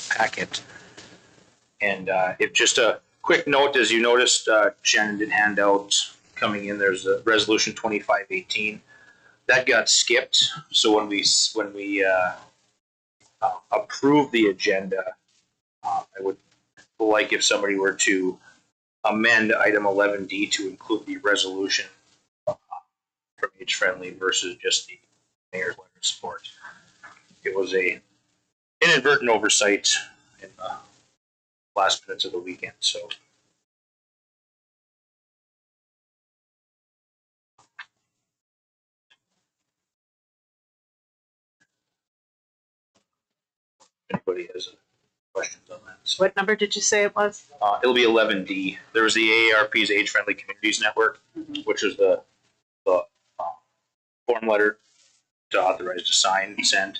packet. And if just a quick note, as you noticed, Shannon did hand out coming in. There's a resolution 2518 that got skipped. So when we approve the agenda, I would like if somebody were to amend item 11D to include the resolution from Age Friendly versus just the mayor's letter of support. It was a inadvertent oversight in the last minutes of the weekend. So if anybody has questions on that. So, what number did you say it was? it'll be 11D. There was the AARP's Age Friendly Communities Network, which was the form letter to authorize to sign and send.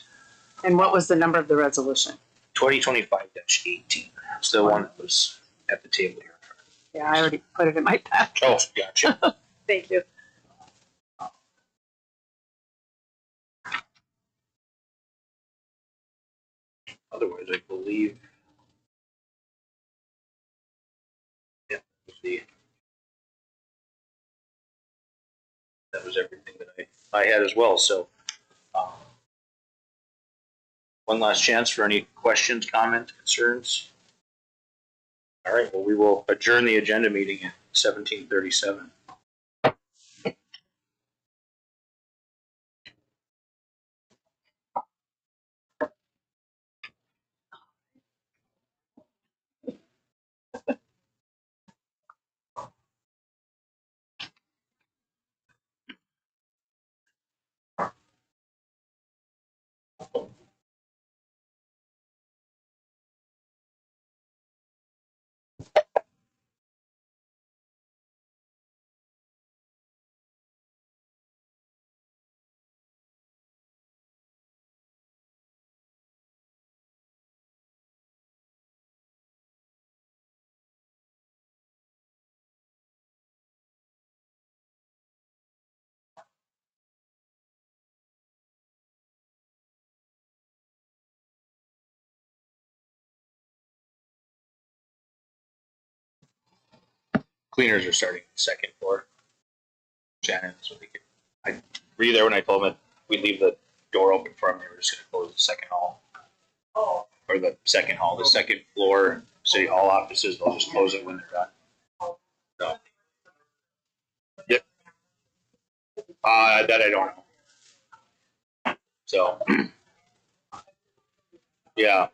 And what was the number of the resolution? 2025-18. It's the one that was at the table here. Yeah, I already put it in my pack. Oh, gotcha. Thank you. Otherwise, I believe, yeah, that was everything that I had as well. So, one last chance for any questions, comments, concerns. All right. Well, we will adjourn the agenda meeting at 17:37. Cleaners are starting the second floor. Shannon, so they could. Were you there when I told them that we'd leave the door open for them? They were just going to close the second hall. Oh. Or the second hall, the second floor, city hall offices. They'll just close it when they're done. So. Yep. That I don't know. So. Yeah.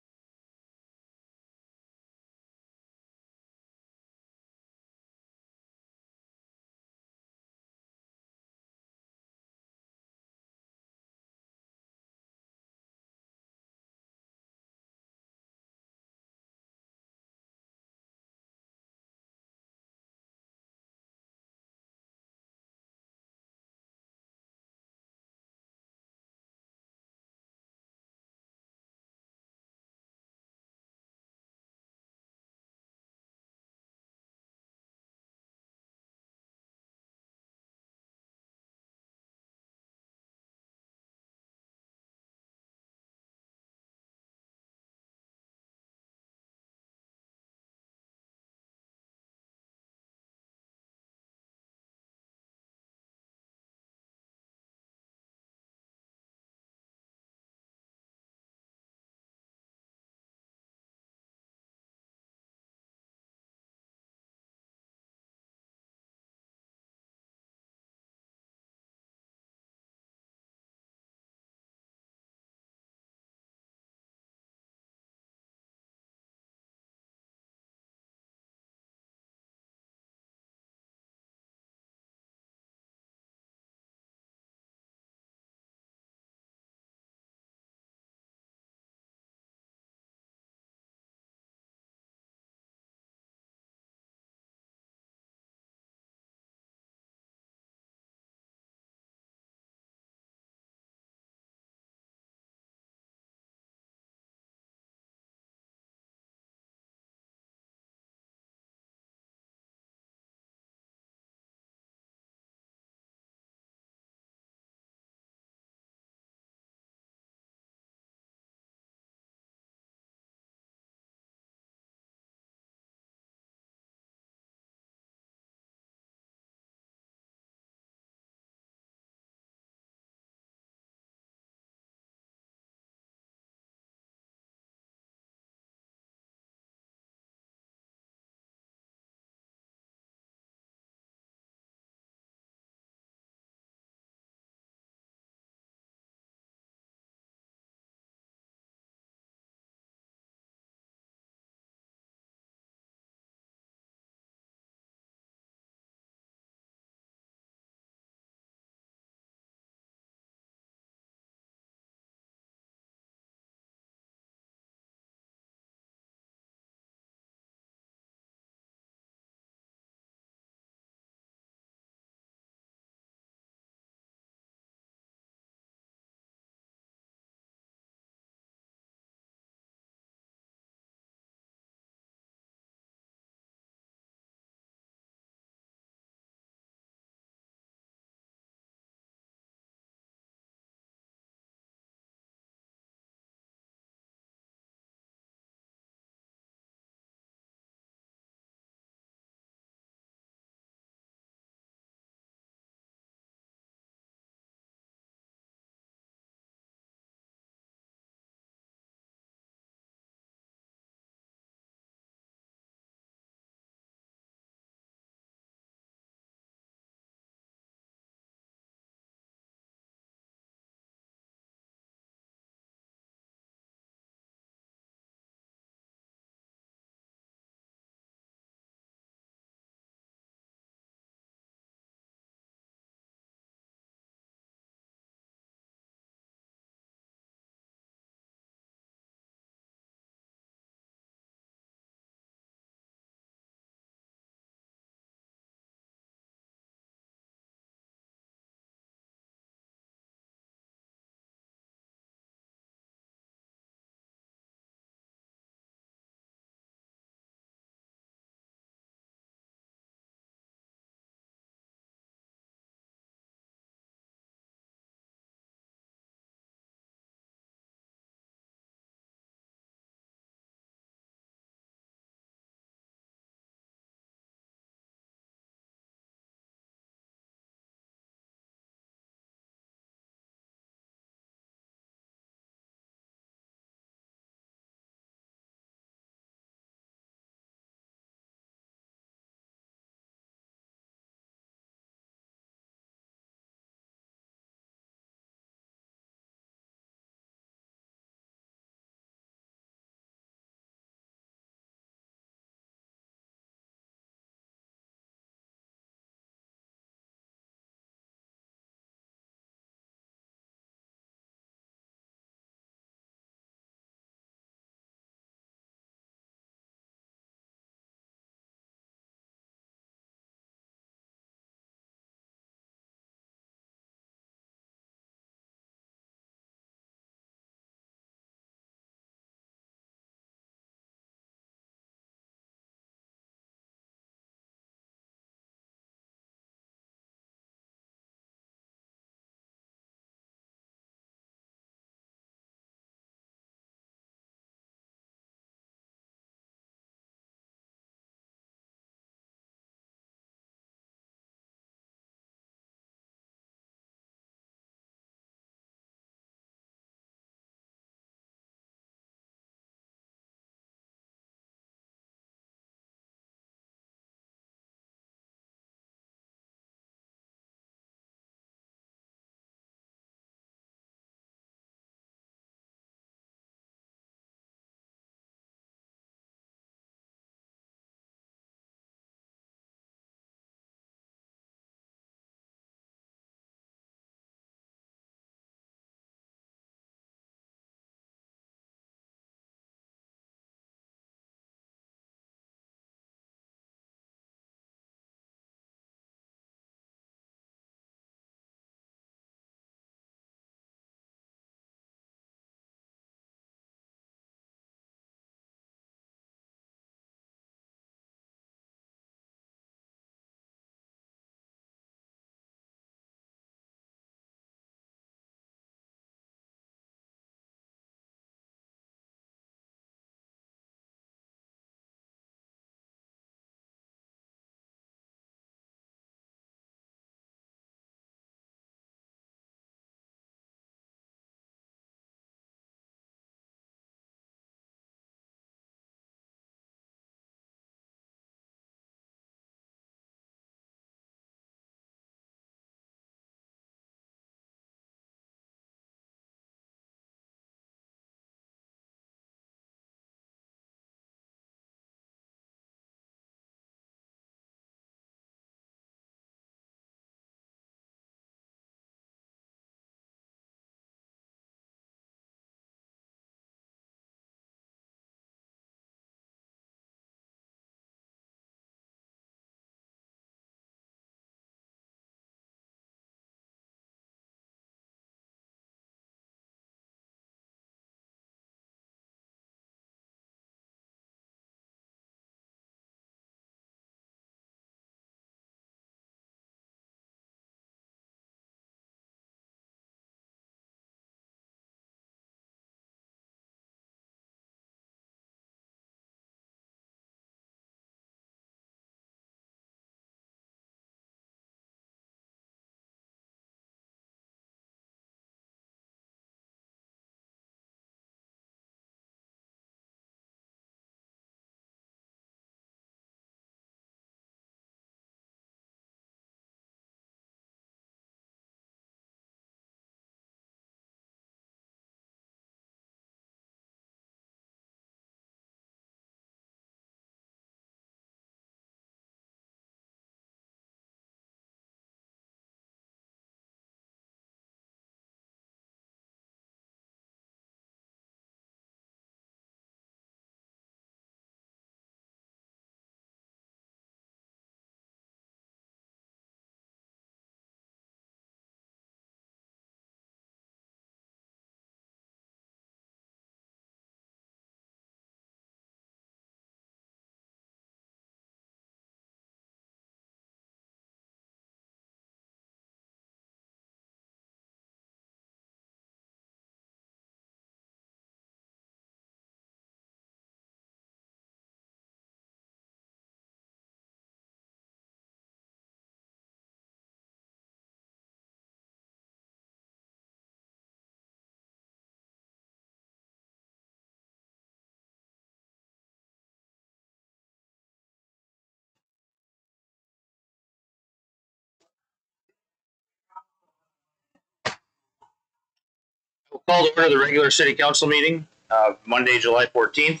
Call to order the regular city council meeting of Monday, July 14th.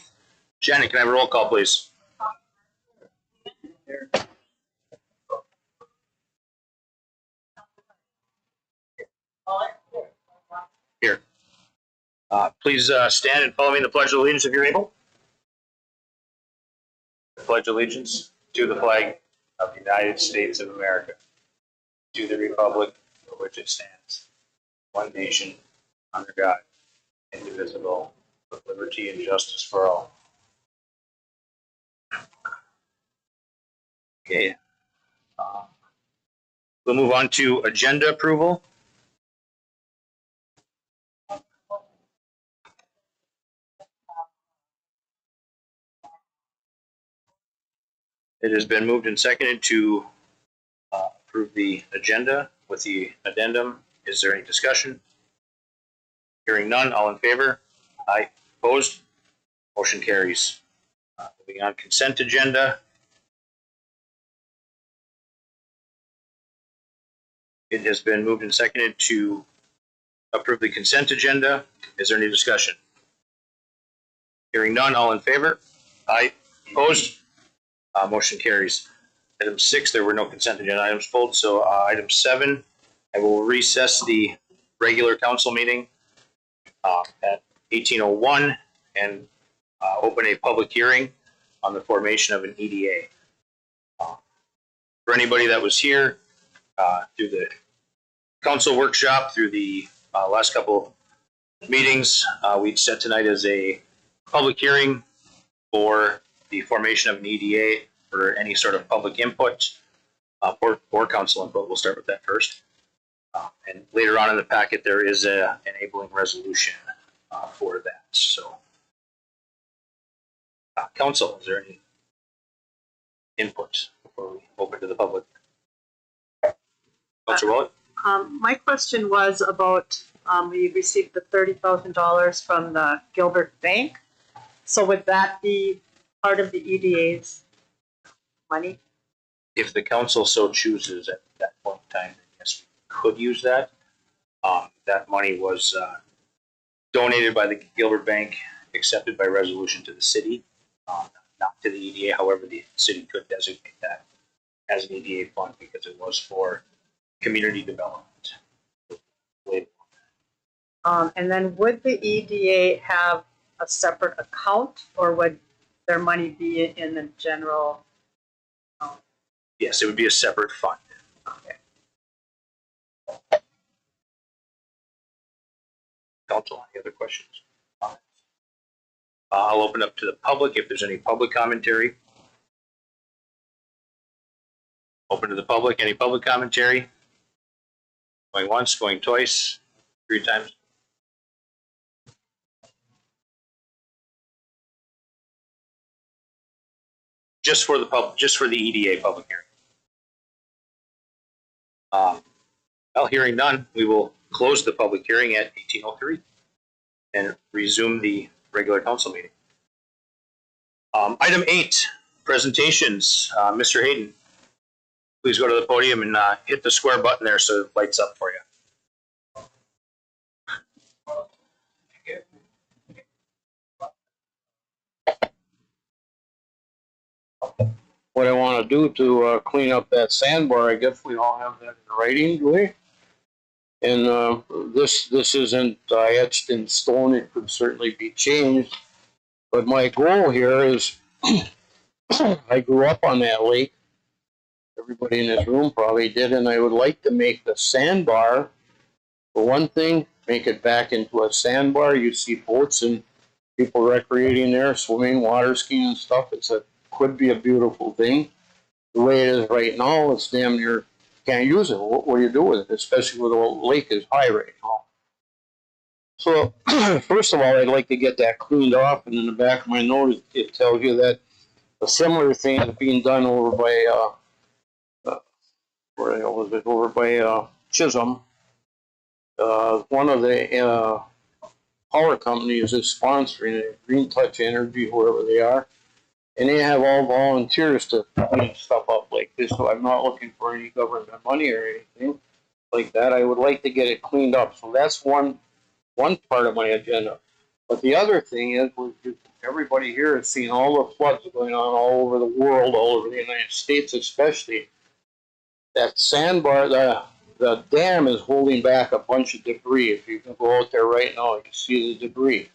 Shannon, can I have a roll call, please? Here. Please stand and follow me in the Pledge of Allegiance if you're able. Pledge allegiance to the flag of the United States of America, to the republic for which it stands, one nation, under God, indivisible, with liberty and justice for all. Okay. We'll move on to agenda approval. It has been moved and seconded to approve the agenda with the addendum. Is there any discussion? Hearing none, all in favor? Aye. Opposed? Motion carries. Moving on, consent agenda. It has been moved and seconded to approve the consent agenda. Is there any discussion? Hearing none, all in favor? Aye. Opposed? Motion carries. Item 6, there were no consent agenda items pulled. So item 7, I will recess the regular council meeting at 18:01 and open a public hearing on the formation of an EDA. For anybody that was here through the council workshop, through the last couple of meetings, we'd set tonight as a public hearing for the formation of an EDA for any sort of public input or council input. We'll start with that first. And later on in the packet, there is a enabling resolution for that. So, council, is there any input before we open to the public? Councilor Willett? My question was about, we received the $30,000 from the Gilbert Bank. So would that be part of the EDA's money? If the council so chooses at that point in time, then yes, we could use that. That money was donated by the Gilbert Bank, accepted by resolution to the city, not to the EDA. However, the city could designate that as an EDA fund because it was for community development. And then would the EDA have a separate account, or would their money be in the general? Yes, it would be a separate fund. Okay. Council, any other questions? I'll open up to the public if there's any public commentary. Open to the public. Any public commentary? Going once, going twice, 3 times. Just for the EDA public hearing. Well, hearing none, we will close the public hearing at 18:03 and resume the regular council meeting. Item 8, presentations. Mr. Hayden, please go to the podium and hit the square button there so it lights up for you. What I want to do to clean up that sandbar, I guess we all have that in writing, do we? And this isn't etched in stone. It could certainly be changed. But my goal here is, I grew up on that lake. Everybody in this room probably did, and I would like to make the sandbar, for one thing, make it back into a sandbar. You see boats and people recreating there, swimming, water skiing and stuff. Could be a beautiful thing. The way it is right now, it's damn near can't use it. What do you do with it, especially where the lake is high right now? So, first of all, I'd like to get that cleaned off, and in the back of my note, it tells you that a similar thing is being done over by, where was it? Over by Chisholm. One of the power companies is sponsoring it, Green Touch Energy, whoever they are. And they have all volunteers to clean stuff up like this, so I'm not looking for any government money or anything like that. I would like to get it cleaned up. So that's one one part of my agenda. But the other thing is, everybody here has seen all the floods going on all over the world, all over the United States, especially. That sandbar, the dam is holding back a bunch of debris. If you can go out there right now, you can see the debris.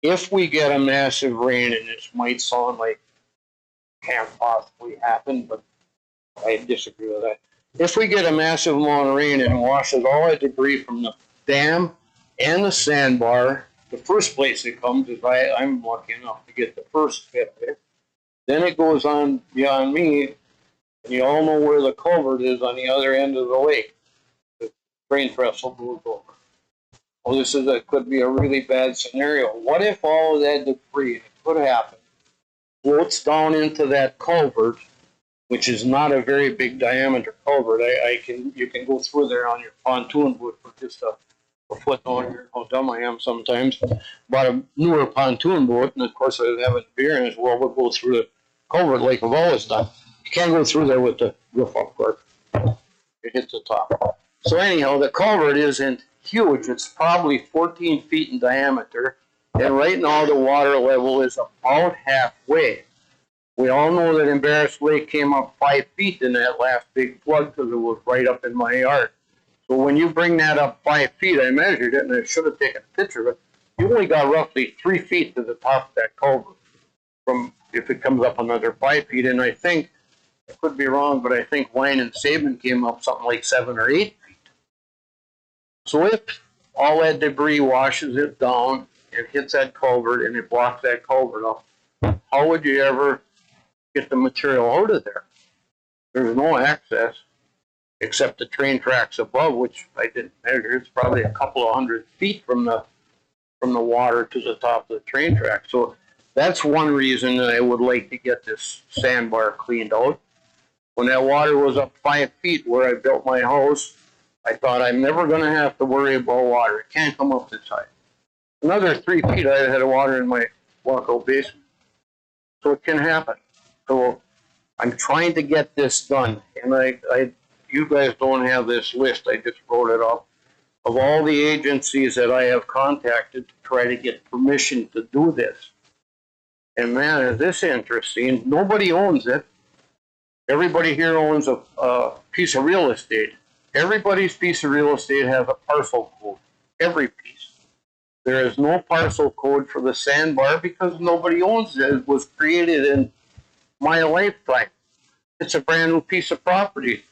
If we get a massive rain, and this might sound like can't possibly happen, but I disagree with that. If we get a massive amount of rain and it washes all the debris from the dam and the sandbar, the first place it comes is I'm lucky enough to get the first bit of it. Then it goes on beyond me, and you all know where the culvert is on the other end of the lake. The train trestle goes over. Well, could be a really bad scenario. What if all of that debris, it could happen, floats down into that culvert, which is not a very big diameter culvert. You can go through there on your pontoon boat for just a foot on here. How dumb I am sometimes. Bought a newer pontoon boat, and of course I was having beer in it. Well, we'll go through the culvert like I've always done. You can't go through there with the roof up, course. It hits the top. So anyhow, the culvert isn't huge. It's probably 14 feet in diameter, and right now the water level is about halfway. We all know that Embarrass Lake came up 5 feet in that last big flood because it was right up in my yard. So when you bring that up 5 feet, I measured it, and I should have taken a picture of it. You only got roughly 3 feet to the top of that culvert from if it comes up another 5 feet. And I think, I could be wrong, but I think Wine and Sabin came up something like 7 or 8 feet. So if all that debris washes it down and hits that culvert and it blocks that culvert up, how would you ever get the material out of there? There's no access except the train tracks above, which I didn't measure. It's probably a couple of 100 feet from the water to the top of the train track. So that's one reason that I would like to get this sandbar cleaned out. When that water was up 5 feet where I built my house, I thought I'm never going to have to worry about water. It can't come up this high. Another 3 feet, I had water in my walkout basement. So it can happen. So I'm trying to get this done, and you guys don't have this list. I just wrote it up of all the agencies that I have contacted to try to get permission to do this. And man, is this interesting? Nobody owns it. Everybody here owns a piece of real estate. Everybody's piece of real estate has a parcel code. Every piece. There is no parcel code for the sandbar because nobody owns it. It was created in my lifetime. It's a brand new piece of property.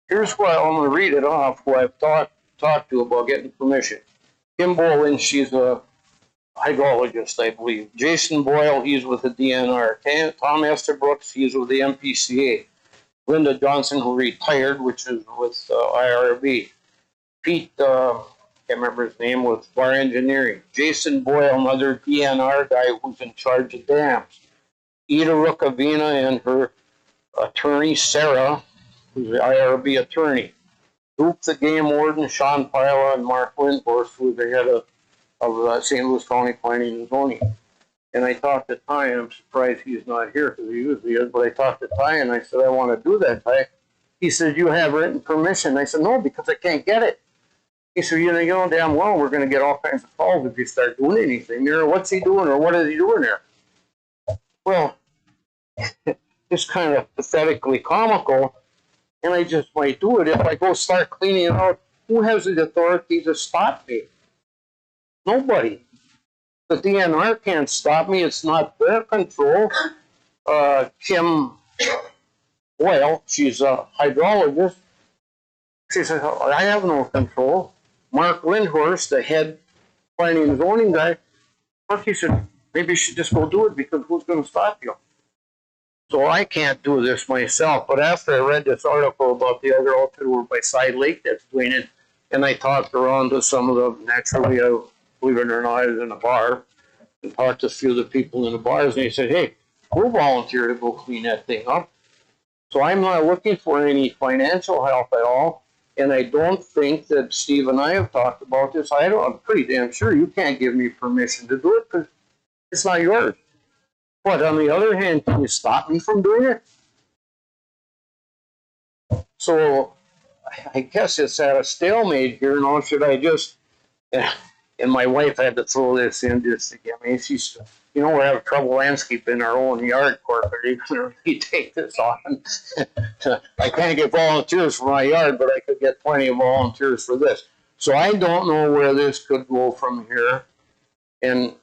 Here's what I'm going to read it off, who I've talked to about getting permission. Kim Bolin, she's a hydrologist, I believe. Jason Boyle, he's with the DNR. Tom Esterbrooks, he's with the MPCA. Linda Johnson, who retired, which is with IRB. Pete, can't remember his name, with Bar Engineering. Jason Boyle, another DNR guy who's in charge of dams. Ida Rukavina and her attorney, Sarah, who's the IRB attorney. Duke, the game warden, Sean Pila, and Mark Lindhorst, who's the head of St. Louis County Planning and Zoning. And I talked to Ty, and I'm surprised he's not here because he usually is, but I talked to Ty and I said, I want to do that, Ty. He said, you have written permission. I said, no, because I can't get it. He said, you know damn well we're going to get all kinds of calls if you start doing anything there. What's he doing or what is he doing there? Well, it's kind of pathetically comical, and I just might do it. If I go start cleaning it out, who has the authority to stop me? Nobody. The DNR can't stop me. It's not their control. Kim Boyle, she's a hydrologist. She says, I have no control. Mark Lindhorst, the head planning and zoning guy, he said, maybe you should just go do it because who's going to stop you? So I can't do this myself. But after I read this article about the other outfit over by Side Lake that's doing it, and I talked around to some of the, naturally, believe it or not, I was in a bar and talked to a few of the people in the bars, and they said, hey, we'll volunteer to go clean that thing up. So I'm not looking for any financial help at all, and I don't think that Steve and I have talked about this. I'm pretty damn sure you can't give me permission to do it because it's not yours. But on the other hand, can you stop me from doing it? So I guess it's at a stalemate here now. Should I just And my wife had to throw this in just to get me. She's, you know, we have trouble landscaping our own yard, Corp. Are you going to really take this on? I can't get volunteers for my yard, but I could get plenty of volunteers for this. So I don't know where this could go from here. And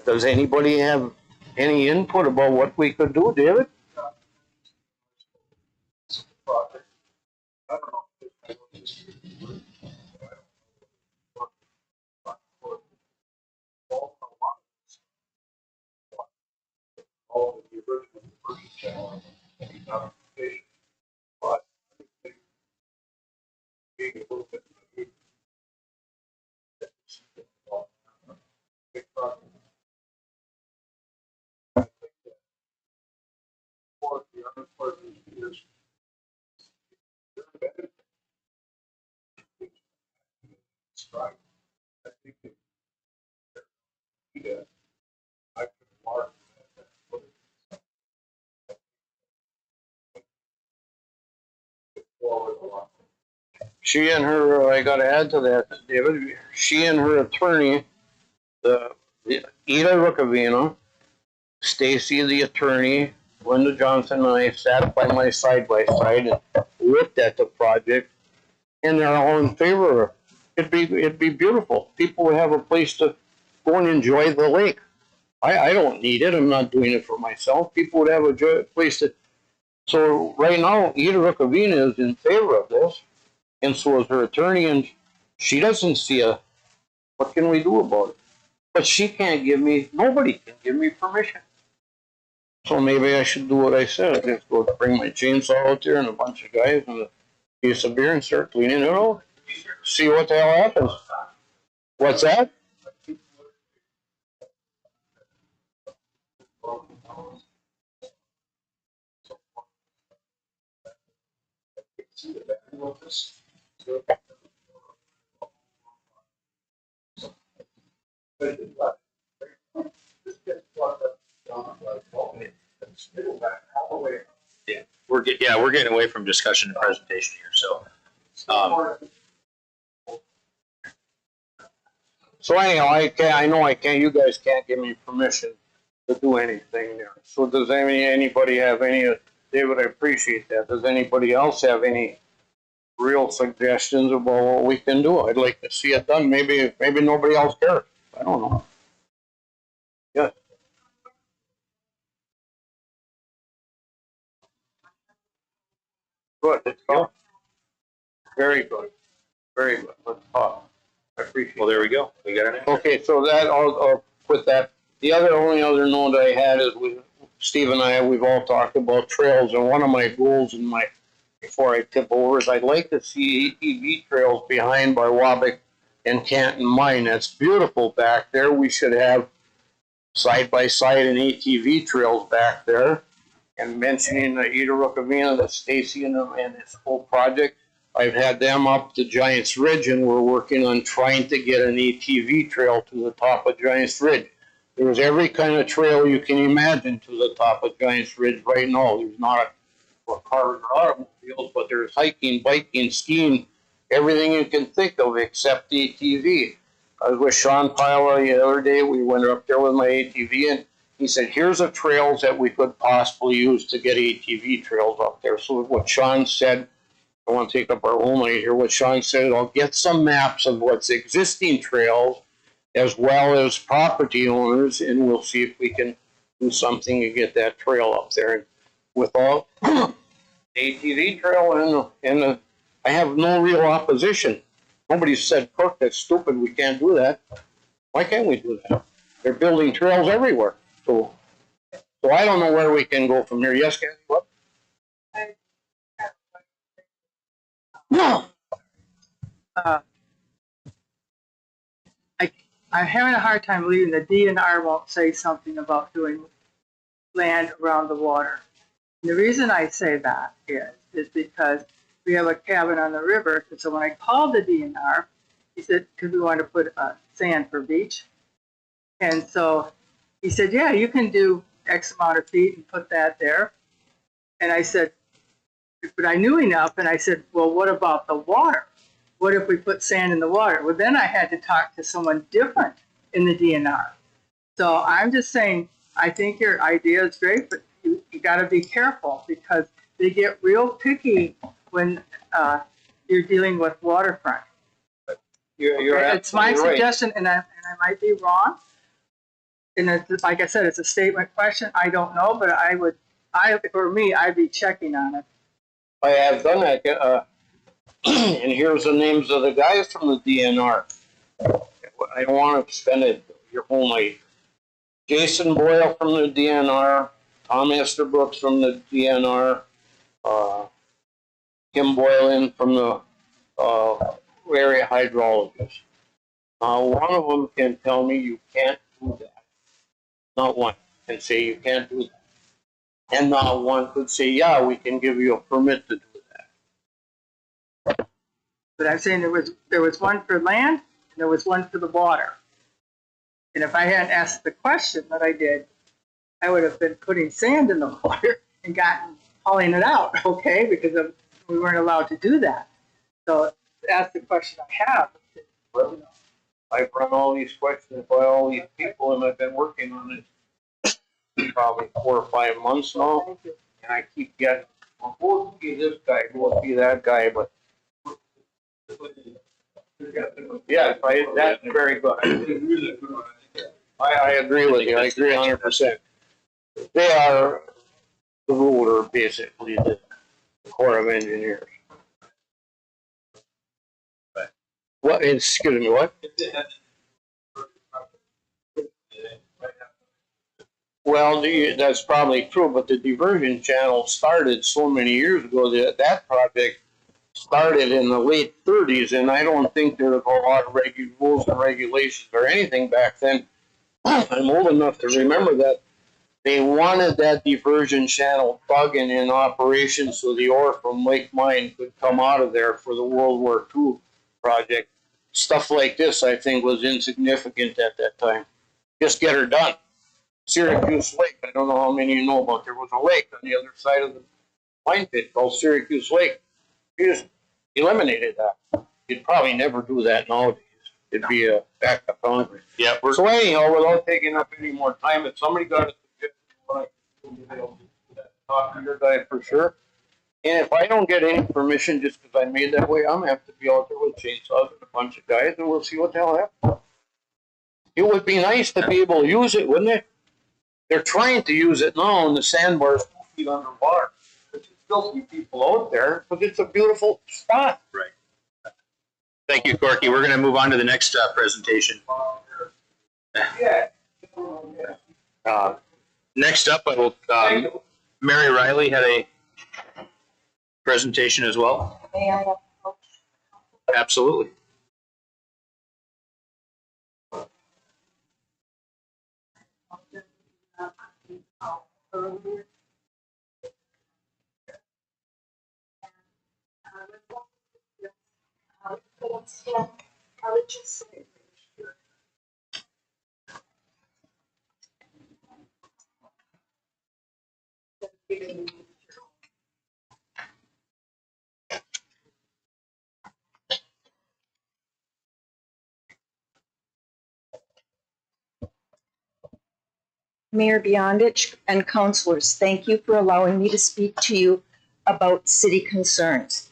does anybody have any input about what we could do, David? All of the original version channel and the documentation, but being a little bit big problem. I think that for the other part of these years, they're better than strike. I think that yeah, I could mark that. Forward a lot. She and her, I got to add to that, David. She and her attorney, the Ida Rukavina, Stacy, the attorney, Linda Johnson, and I sat by my side and looked at the project, and they're all in favor of it. It'd be beautiful. People would have a place to go and enjoy the lake. I don't need it. I'm not doing it for myself. People would have a place to. So right now, Ida Rukavina is in favor of this, and so is her attorney, and she doesn't see what can we do about it? But she can't give me, nobody can give me permission. So maybe I should do what I said. I just go bring my chainsaw out there and a bunch of guys and a piece of beer and start cleaning it out. See what the hell happens. What's that? Yeah, we're getting away from discussion and presentation here. So, So anyhow, I know I can't. You guys can't give me permission to do anything there. So does anybody have any? David, I appreciate that. Does anybody else have any real suggestions about what we can do? I'd like to see it done. Maybe nobody else cares. I don't know. Yeah. Good. Let's go. Very good. Very good. Let's talk. I appreciate it. well, there we go. We got it. Okay, so that I'll put that. The only other note I had is Steve and we've all talked about trails, and one of my goals before I tip over is I'd like to see ATV trails behind Biwabik and Canton Mine. That's beautiful back there. We should have side by side and ATV trails back there. And mentioning the Ida Rukavina, the Stacy and this whole project, I've had them up to Giants Ridge, and we're working on trying to get an ATV trail to the top of Giants Ridge. There's every kind of trail you can imagine to the top of Giants Ridge right now. There's not for cars or automobiles, but there's hiking, biking, skiing, everything you can think of except ATV. I was with Sean Pila the other day. We went up there with my ATV, and he said, here's the trails that we could possibly use to get ATV trails up there. So what Sean said, I want to take up our whole night here. What Sean said, I'll get some maps of what's existing trails as well as property owners, and we'll see if we can do something to get that trail up there. And with all the ATV trail and I have no real opposition. Nobody said, Kirk, that's stupid. We can't do that. Why can't we do that? They're building trails everywhere. So I don't know where we can go from here. Yes, Kathy? What? No. I'm having a hard time believing the DNR won't say something about doing land around the water. And the reason I say that is because we have a cabin on the river. And so when I called the DNR, he said, because we want to put sand for beach. And so he said, yeah, you can do X amount of feet and put that there. And I said, but I knew enough. And I said, well, what about the water? what if we put sand in the water? Well, then I had to talk to someone different in the DNR. So I'm just saying, I think your idea is great, but you got to be careful because they get real picky when you're dealing with waterfront. You're It's my absolutely right. suggestion, and I might be wrong. And it's, like I said, it's a statement question. I don't know, but for me, I'd be checking on it. I have done that, and here's the names of the guys from the DNR. I don't want to spend it your whole night. Jason Boyle from the DNR, Tom Esterbrooks from the DNR, Kim Boylan from the area hydrologist. One of them can tell me you can't do that. Not one can say you can't do that. And not one could say, yeah, we can give you a permit to do that. But I'm saying there was one for land and there was one for the water. And if I hadn't asked the question that I did, I would have been putting sand in the water and hauling it out, okay? Because we weren't allowed to do that. So that's the question I have. Well, I've run all these questions by all these people, and I've been working on it probably 4 or 5 months now. Thank you. And I keep getting, well, go see this guy, go see that guy, but yeah, that's very good. I agree with you. I agree 100%. They are the ruler, basically, the Corps of Engineers. What? Excuse me, what? Well, that's probably true, but the diversion channel started so many years ago that project started in the late 30s, and I don't think there was a lot of rules and regulations or anything back then. I'm old enough to remember that they wanted that diversion channel dug and in operation so the ore from Lake Mine could come out of there for the World War II project. Stuff like this, I think, was insignificant at that time. Just get her done. Syracuse Lake, I don't know how many you know about. There was a lake on the other side of the mine pit called Syracuse Lake. You just eliminated that. You'd probably never do that nowadays. It'd be a act of Congress. Yeah, So anyhow, without taking up any more time, if somebody got a suggestion, talk to your guy for sure. And if I don't get any permission just because I made that way, I'm gonna have to be out there with chainsaws and a bunch of guys, and we'll see what the hell happens. It would be nice to be able to use it, wouldn't it? They're trying to use it now, and the sandbar is 2 feet underwater. But you still see people out there because it's a beautiful spot. right. Thank you, Corky. We're going to move on to the next presentation. Yeah. Next up, I will. Mary Riley had a presentation as well. May I have Absolutely. earlier? I would just say Mayor Beyondich and councilors, thank you for allowing me to speak to you about city concerns.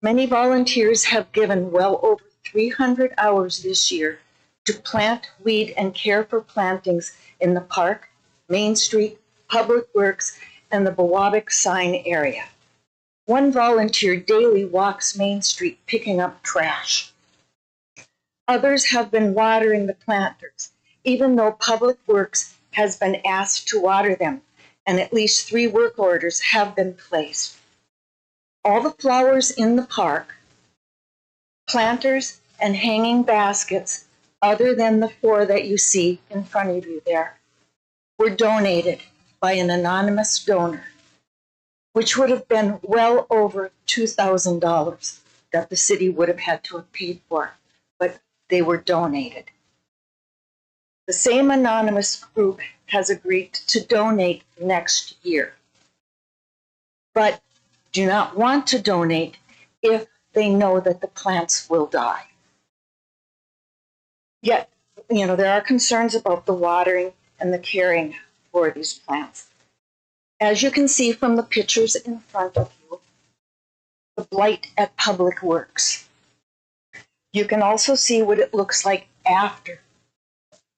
Many volunteers have given well over 300 hours this year to plant, weed, and care for plantings in the park, Main Street, Public Works, and the Biwabik sign area. One volunteer daily walks Main Street picking up trash. Others have been watering the planters, even though Public Works has been asked to water them, and at least 3 work orders have been placed. All the flowers in the park, planters, and hanging baskets, other than the 4 that you see in front of you there, were donated by an anonymous donor, which would have been well over $2,000 that the city would have had to have paid for, but they were donated. The same anonymous group has agreed to donate next year, but do not want to donate if they know that the plants will die. Yet, there are concerns about the watering and the caring for these plants. As you can see from the pictures in front of you, the blight at Public Works. You can also see what it looks like after,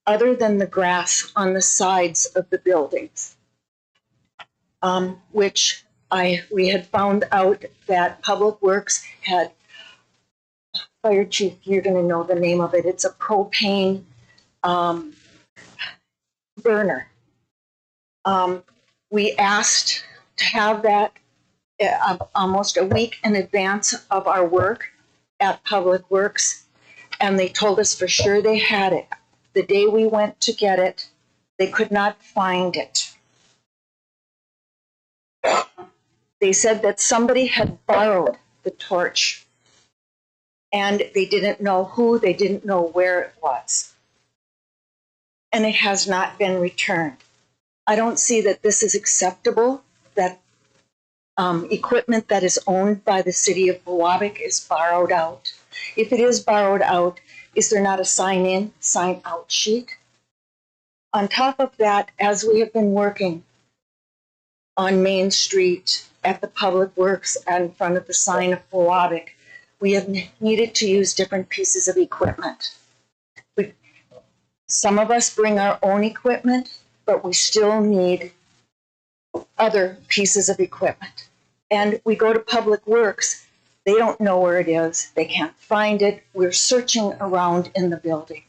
other than the grass on the sides of the buildings, which we had found out that Public Works had, Fire Chief, you're going to know the name of it. It's a propane burner. We asked to have that almost a week in advance of our work at Public Works, and they told us for sure they had it. The day we went to get it, they could not find it. They said that somebody had borrowed the torch, and they didn't know who, they didn't know where it was. And it has not been returned. I don't see that this is acceptable, that equipment that is owned by the city of Biwabik is borrowed out. If it is borrowed out, is there not a sign in, sign out sheet? On top of that, as we have been working on Main Street at the Public Works and in front of the sign of Biwabik, we have needed to use different pieces of equipment. Some of us bring our own equipment, but we still need other pieces of equipment. And we go to Public Works, they don't know where it is, they can't find it, we're searching around in the building.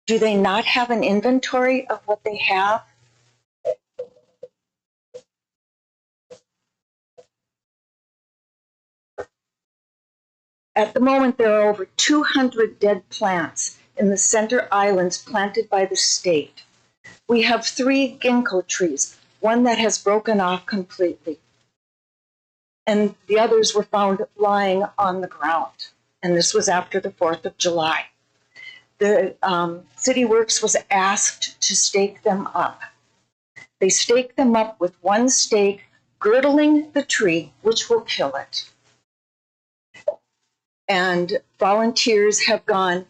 Do they not have an inventory of what they have? At the moment, there are over 200 dead plants in the center islands planted by the state. We have 3 ginkgo trees, one that has broken off completely, and the others were found lying on the ground. And this was after the 4th of July. The City Works was asked to stake them up. They stake them up with one stake girdling the tree, which will kill it. And volunteers have gone,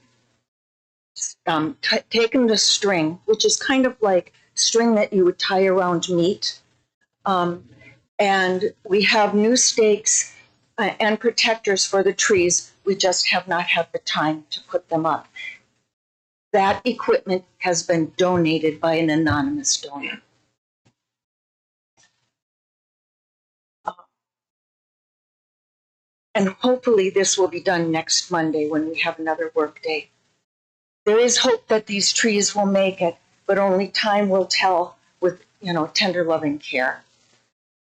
taken the string, which is kind of like string that you would tie around meat. And we have new stakes and protectors for the trees. We just have not had the time to put them up. That equipment has been donated by an anonymous donor. And hopefully this will be done next Monday when we have another work day. There is hope that these trees will make it, but only time will tell with, tender loving care.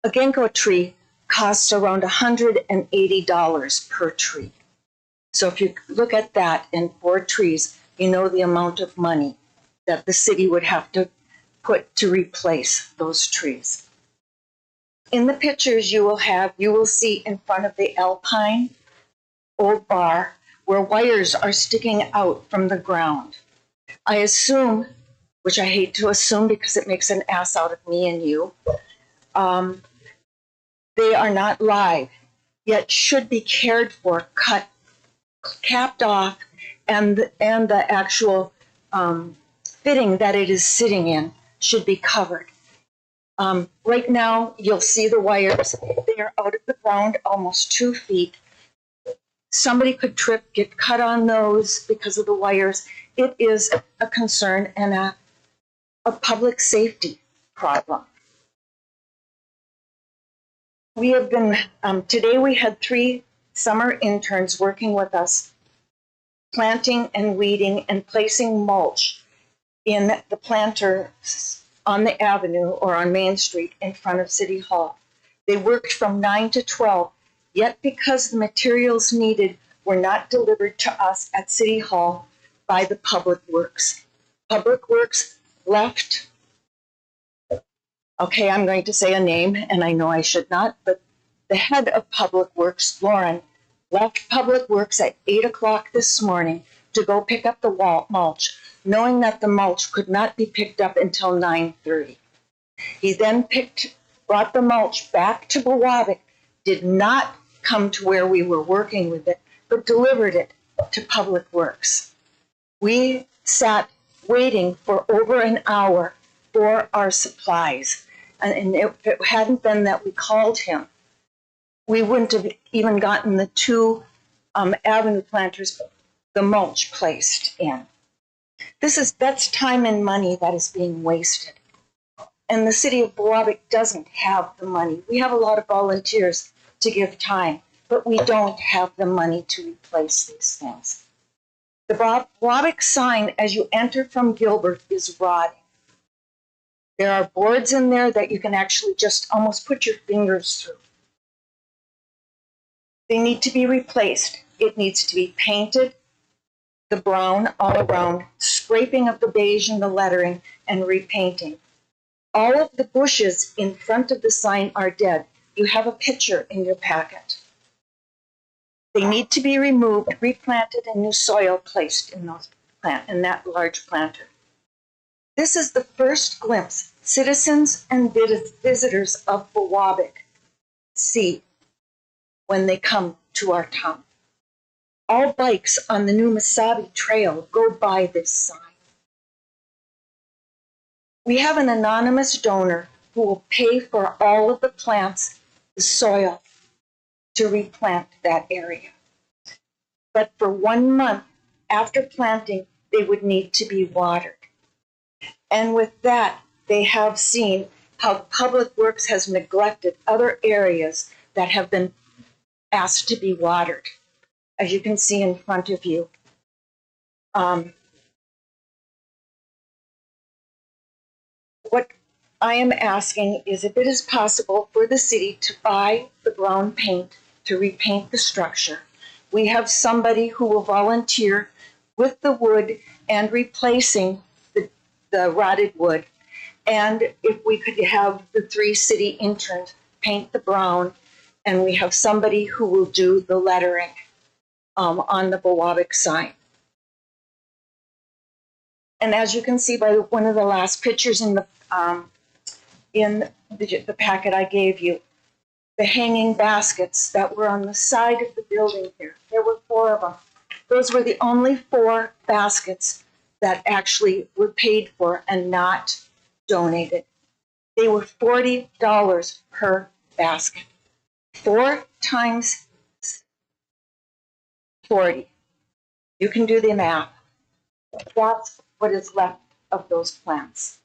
A ginkgo tree costs around $180 per tree. So if you look at that in 4 trees, you know the amount of money that the city would have to put to replace those trees. In the pictures you will see in front of the Alpine old bar where wires are sticking out from the ground. I assume, which I hate to assume because it makes an ass out of me and you, they are not live, yet should be cared for, cut, capped off, and the actual fitting that it is sitting in should be covered. Right now, you'll see the wires. They are out of the ground almost 2 feet. Somebody could trip, get cut on those because of the wires. It is a concern and a public safety problem. We have been, today we had 3 summer interns working with us, planting and weeding and placing mulch in the planters on the avenue or on Main Street in front of City Hall. They worked from 9 to 12, yet because the materials needed were not delivered to us at City Hall by the Public Works. Public Works left, okay, I'm going to say a name, and I know I should not, but the head of Public Works, Lauren, left Public Works at 8 o'clock this morning to go pick up the mulch, knowing that the mulch could not be picked up until 9:30. He then brought the mulch back to Biwabik, did not come to where we were working with it, but delivered it to Public Works. We sat waiting for over an hour for our supplies. And if it hadn't been that we called him, we wouldn't have even gotten the two avenue planters, the mulch placed in. That's time and money that is being wasted. And the city of Biwabik doesn't have the money. We have a lot of volunteers to give time, but we don't have the money to replace these things. The Biwabik sign as you enter from Gilbert is rotting. There are boards in there that you can actually just almost put your fingers through. They need to be replaced. It needs to be painted, the brown all around, scraping of the beige and the lettering, and repainting. All of the bushes in front of the sign are dead. You have a picture in your packet. They need to be removed, replanted, and new soil placed in that large planter. This is the first glimpse citizens and visitors of Biwabik see when they come to our town. All bikes on the new Masabi Trail go by this sign. We have an anonymous donor who will pay for all of the plants, the soil, to replant that area. But for 1 month after planting, they would need to be watered. And with that, they have seen how Public Works has neglected other areas that have been asked to be watered, as you can see in front of you. What I am asking is if it is possible for the city to buy the brown paint to repaint the structure. We have somebody who will volunteer with the wood and replacing the rotted wood. And if we could have the 3 city interns paint the brown, and we have somebody who will do the lettering on the Biwabik sign. And as you can see by one of the last pictures in the packet I gave you, the hanging baskets that were on the side of the building here, there were 4 of them. Those were the only 4 baskets that actually were paid for and not donated. They were $40 per basket. 4 times 40. You can do the math. That's what is left of those plants.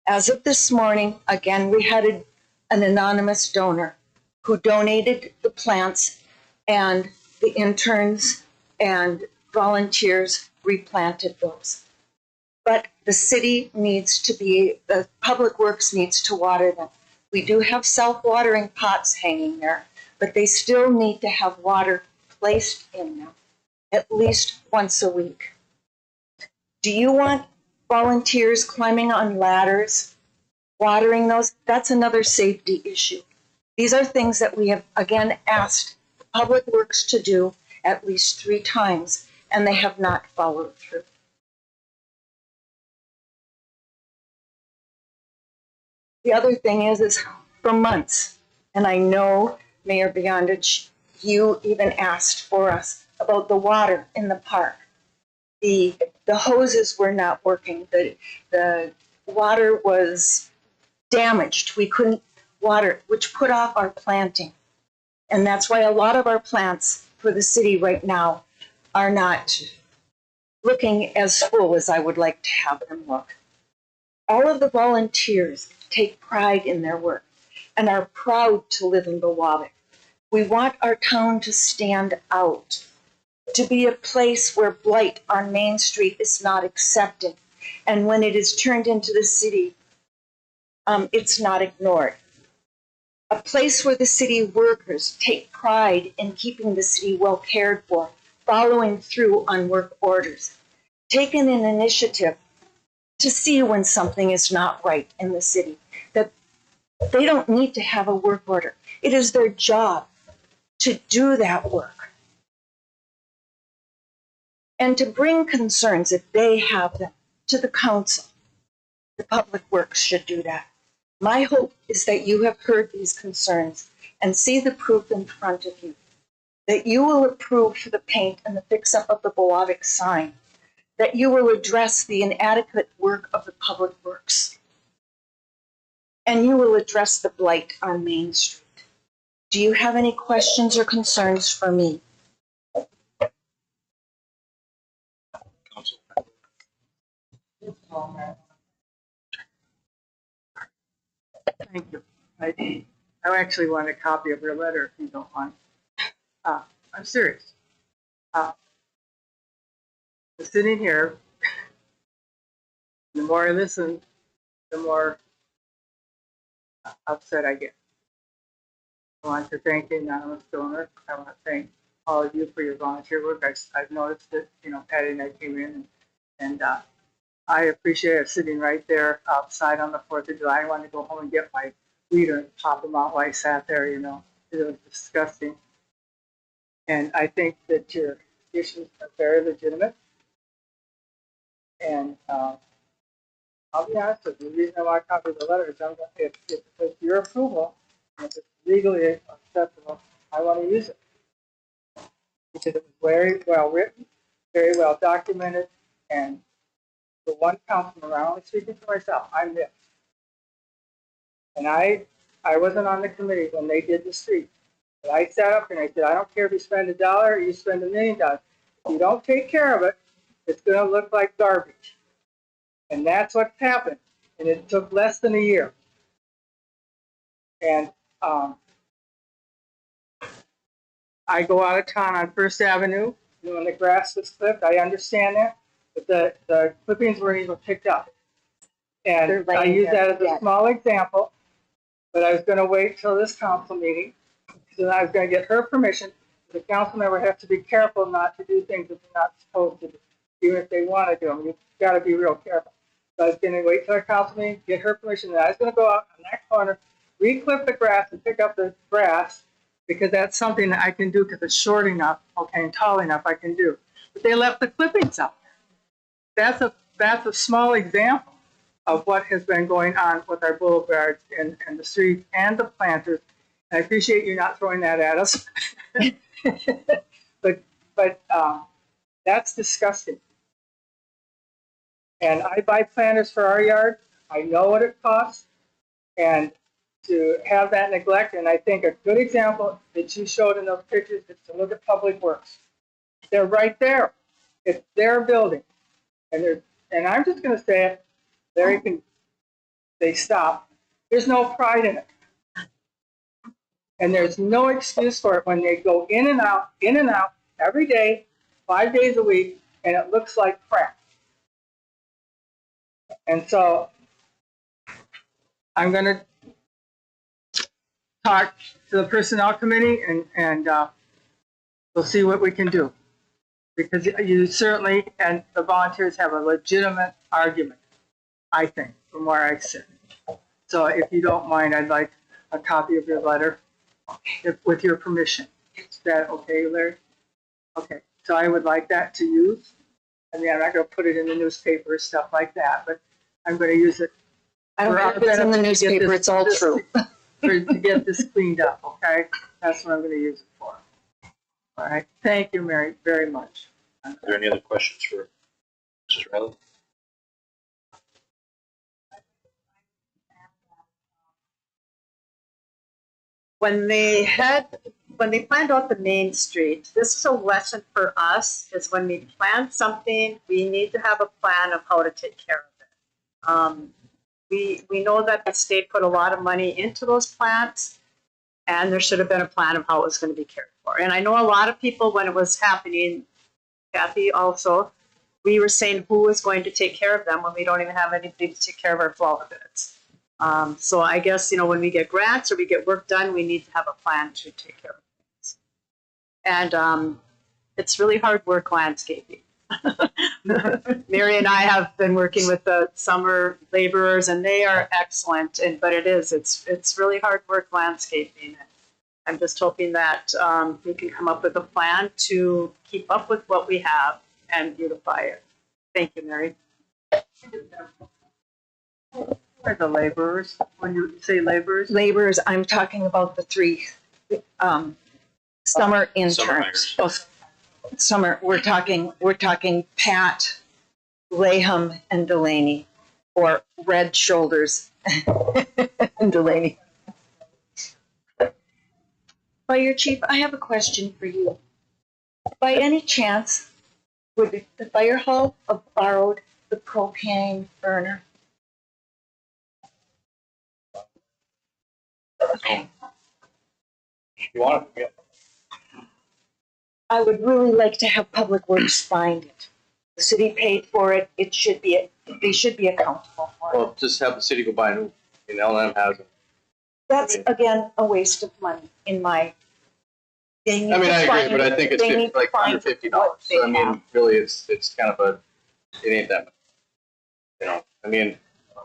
As of this morning, again, we had an anonymous donor who donated the plants, and the interns and volunteers replanted those. But the city the Public Works needs to water them. We do have self-watering pots hanging there, but they still need to have water placed in them at least once a week. Do you want volunteers climbing on ladders, watering those? That's another safety issue. These are things that we have, again, asked Public Works to do at least 3 times, and they have not followed through. The other thing is for months, and I know, Mayor Beyondich, you even asked for us about the water in the park. The hoses were not working. The water was damaged. We couldn't water it, which put off our planting. And that's why a lot of our plants for the city right now are not looking as full as I would like to have them look. All of the volunteers take pride in their work and are proud to live in Biwabik. We want our town to stand out, to be a place where blight on Main Street is not accepted. And when it is turned into the city, it's not ignored. A place where the city workers take pride in keeping the city well cared for, following through on work orders, taking an initiative to see when something is not right in the city, that they don't need to have a work order. It is their job to do that work and to bring concerns, if they have them, to the council. The Public Works should do that. My hope is that you have heard these concerns and see the proof in front of you, that you will approve for the paint and the fix-up of the Biwabik sign, that you will address the inadequate work of the public works, and you will address the blight on Main Street. Do you have any questions or concerns for me? Council. Thank you. I actually want a copy of your letter if you don't mind. I'm serious. Sitting here, the more I listen, the more upset I get. I want to thank the anonymous donor. I want to thank all of you for your volunteer work. I've noticed that, Patty and I came in and I appreciate it sitting right there outside on the 4th of July. I wanted to go home and get my weeder and pop them out while I sat there, It was disgusting. And I think that your issues are very legitimate. And I'll be honest with you, the reason I want to copy the letter is if with your approval, and if it's legally acceptable, I want to use it. Because it was very well written, very well documented, and the one councilman, I'm only speaking for myself, I'm this. And I wasn't on the committee when they did the street. But I sat up and I said, I don't care if you spend $1 or you spend $1 million. If you don't take care of it, it's going to look like garbage. And that's what happened. And it took less than a year. And I go out of town on First Avenue when the grass was clipped. I understand that. But the clippings weren't even picked up. And I use that as a small example. But I was going to wait till this council meeting. So I was going to get her permission. The council member has to be careful not to do things that they're not supposed to do, even if they want to do them. You've got to be real careful. So I was going to wait till our council meeting, get her permission. And I was going to go out on that corner, re-clip the grass and pick up the grass, because that's something that I can do because it's short enough, okay, and tall enough I can do. But they left the clippings out there. That's a small example of what has been going on with our boulevards and the streets and the planters. I appreciate you not throwing that at us, but that's disgusting. And I buy planters for our yard. I know what it costs, and to have that neglect. And I think a good example that you showed in those pictures is to look at Public Works. They're right there. It's their building, and I'm just going to say it. They stop. There's no pride in it. And there's no excuse for it when they go in and out every day, 5 days a week, and it looks like crap. And so I'm going to talk to the personnel committee and we'll see what we can do. Because you certainly, and the volunteers have a legitimate argument, I think, from where I sit. So if you don't mind, I'd like a copy of your letter. With your permission. Is that okay, Larry? Okay, so I would like that to use. I mean, I'm not going to put it in the newspaper or stuff like that, but I'm going to use it. I don't care if it's in the newspaper, it's all true. To get this cleaned up, okay? That's what I'm going to use it for. All right, thank you, Mary, very much. Are there any other questions for Mrs. Riley? When they planned out the Main Street, this is a lesson for us, is when we plan something, we need to have a plan of how to take care of it. We know that the state put a lot of money into those plants, and there should have been a plan of how it was going to be cared for. And I know a lot of people, when it was happening, Kathy also, we were saying who is going to take care of them when we don't even have anybody to take care of our flower beds. So I guess, when we get grants or we get work done, we need to have a plan to take care of things. And it's really hard work landscaping. Mary and I have been working with the summer laborers, and they are excellent. But it's really hard work landscaping. I'm just hoping that we can come up with a plan to keep up with what we have and beautify it. Thank you, Mary. Are the laborers, when you say laborers? Laborers, I'm talking about the three Summer Summer interns. hires. Summer, we're talking Pat, Laham, and Delaney, or Red Shoulders and Delaney. Fire Chief, I have a question for you. By any chance, would the fire hall have borrowed the propane burner? Okay. You want it? Yeah. I would really like to have Public Works find it. The city paid for it. They should be accountable for it. Well, just have the city go buy a new, and L&M has it. That's again a waste of money in my. I mean, I agree, but I think it's like under $50. So I mean, really, it's kind of a, it ain't that much. You know, I mean,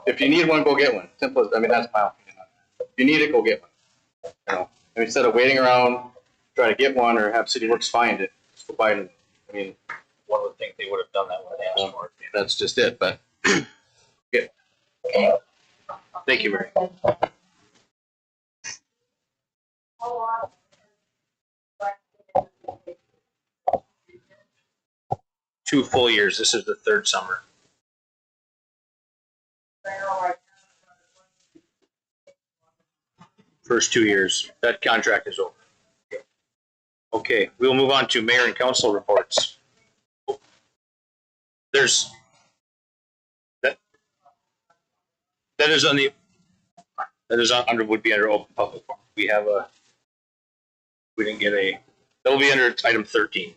if you need one, go get one. Simple as, I mean, that's my opinion on that. If you need it, go get one. You know, and instead of waiting around, try to get one or have City Works find it, just go buy it. I mean, One would think they would have done that when they asked for it. that's just it. But Thank you very much. 2 full years. This is the 3rd summer. First 2 years. That contract is over. Okay, we'll move on to mayor and council reports. There's that is on the under would be under open public forum. We didn't get a, that'll be under item 13.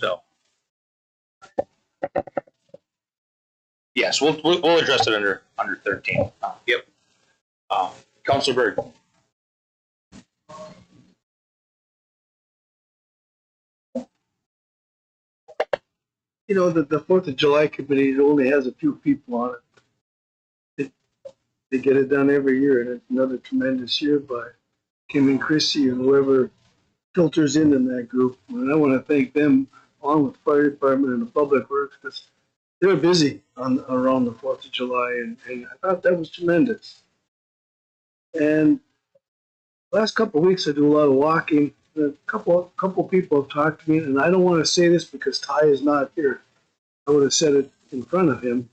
So yes, we'll address it under 13. Yep. Councilor Berg. You know, the 4th of July committee, it only has a few people on it. They get it done every year, and it's another tremendous year by Kim and Chrissy and whoever filters in that group. And I want to thank them, along with the fire department and the public works, because they're busy around the 4th of July, and I thought that was tremendous. And last couple of weeks, I do a lot of walking. A couple people have talked to me, and I don't want to say this because Ty is not here. I would have said it in front of him.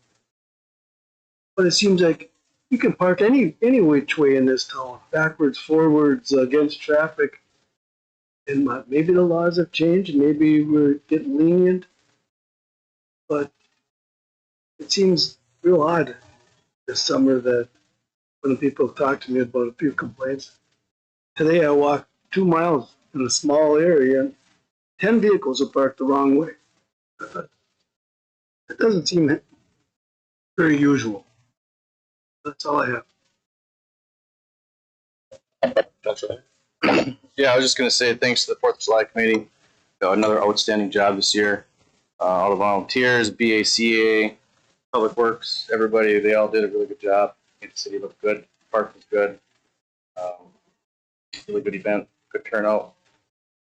But it seems like you can park any which way in this town, backwards, forwards, against traffic. And maybe the laws have changed, maybe we're getting lenient. But it seems real odd this summer that when people have talked to me about a few complaints. Today I walked 2 miles in a small area, and 10 vehicles are parked the wrong way. It doesn't seem very usual. That's all I have. yeah, I was just going to say thanks to the 4th of July committee. Another outstanding job this year. All the volunteers, BACA, Public Works, everybody, they all did a really good job. The city looked good. Park was good. Really good event. Good turnout.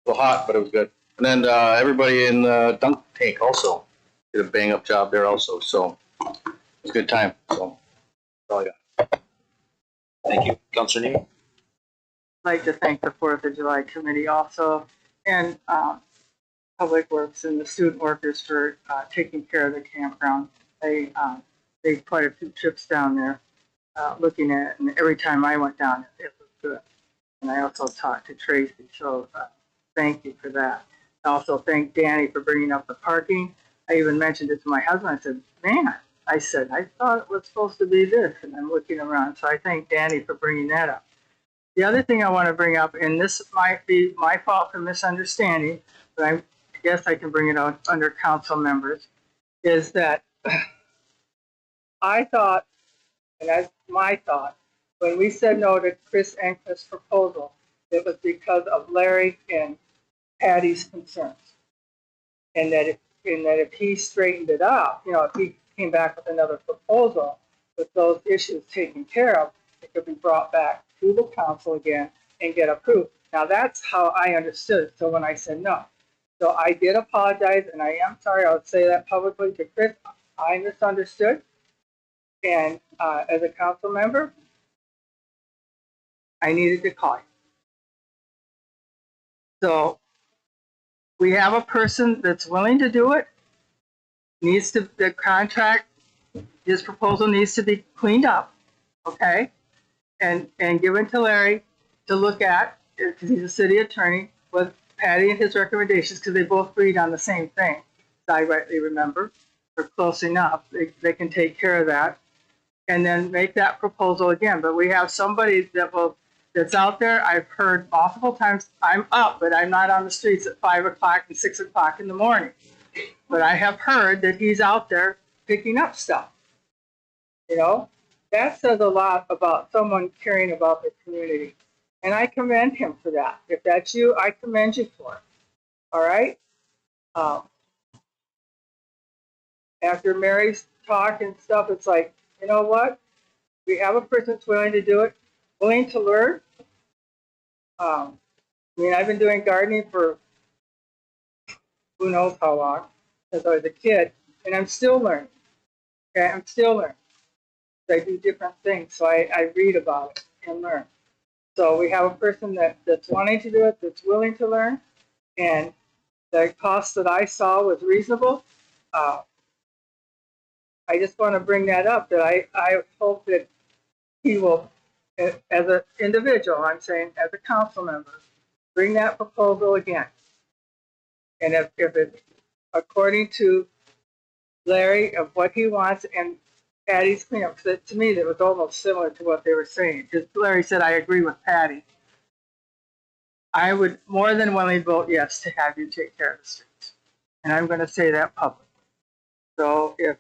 A little hot, but it was good. And then everybody in the dunk tank also did a bang up job there also. So it was a good time. So that's all I got. Thank you, Councilor Neal. I'd like to thank the 4th of July committee also, and Public Works and the student workers for taking care of the campground. They made quite a few trips down there looking at it, and every time I went down, it was good. And I also talked to Tracy, so thank you for that. I also thank Danny for bringing up the parking. I even mentioned it to my husband. I said, man, I thought it was supposed to be this, and I'm looking around. So I thank Danny for bringing that up. The other thing I want to bring up, and this might be my fault for misunderstanding, but I guess I can bring it out under council members, is that I thought, and that's my thought, when we said no to Chris Enquist's proposal, it was because of Larry and Patty's concerns. And that if he straightened it out, if he came back with another proposal with those issues taken care of, it could be brought back to the council again and get approved. Now that's how I understood it. So when I said no. So I did apologize, and I am sorry, I would say that publicly to Chris. I misunderstood. And as a council member, I needed to call you. So we have a person that's willing to do it. The contract, his proposal needs to be cleaned up, okay? And given to Larry to look at, because he's a city attorney, with Patty and his recommendations, because they both agreed on the same thing, as I rightly remember, or close enough. They can take care of that. And then make that proposal again. But we have somebody that's out there. I've heard multiple times, I'm up, but I'm not on the streets at 5 o'clock and 6 o'clock in the morning. But I have heard that he's out there picking up stuff. You know, that says a lot about someone caring about their community. And I commend him for that. If that's you, I commend you for it. All right? After Mary's talk and stuff, it's like, you know what? We have a person that's willing to do it, willing to learn. I mean, I've been doing gardening for who knows how long, since I was a kid, and I'm still learning. Okay, I'm still learning. I do different things, so I read about it and learn. So we have a person that's wanting to do it, that's willing to learn, and the cost that I saw was reasonable. I just want to bring that up, that I hope that he will, as an individual, I'm saying as a council member, bring that proposal again. And if it's according to Larry of what he wants and Patty's cleanup, because to me that was almost similar to what they were saying. Because Larry said, I agree with Patty. I would more than willingly vote yes to have you take care of the streets. And I'm going to say that publicly. So if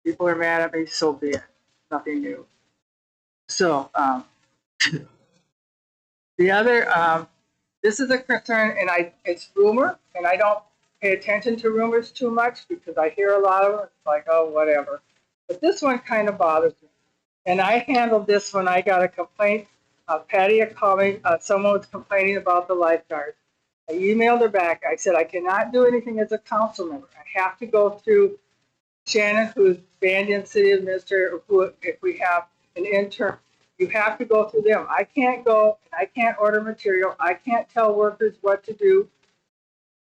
people are mad at me, so be it. Nothing new. So the other, this is a concern, and it's rumor, and I don't pay attention to rumors too much because I hear a lot of them. It's like, oh, whatever. But this one kind of bothers me. And I handled this when I got a complaint. Patty had called me. Someone was complaining about the lifeguards. I emailed her back. I said, I cannot do anything as a council member. I have to go through Shannon, who's Banyan City Administrator, or who, if we have an intern, you have to go through them. I can't go, and I can't order material. I can't tell workers what to do.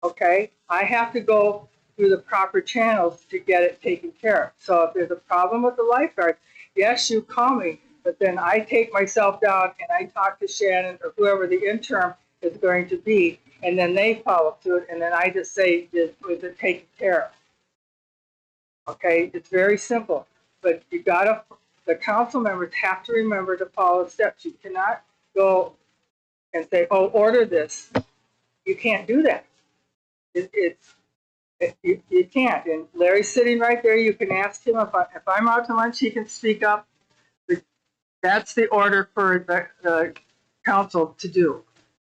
Okay? I have to go through the proper channels to get it taken care of. So if there's a problem with the lifeguards, yes, you call me, but then I take myself down and I talk to Shannon or whoever the intern is going to be, and then they follow through, and then I just say, was it taken care of? Okay? It's very simple, but the council members have to remember to follow steps. You cannot go and say, oh, order this. You can't do that. You can't. And Larry's sitting right there. You can ask him if I'm out to lunch, he can speak up. That's the order for the council to do.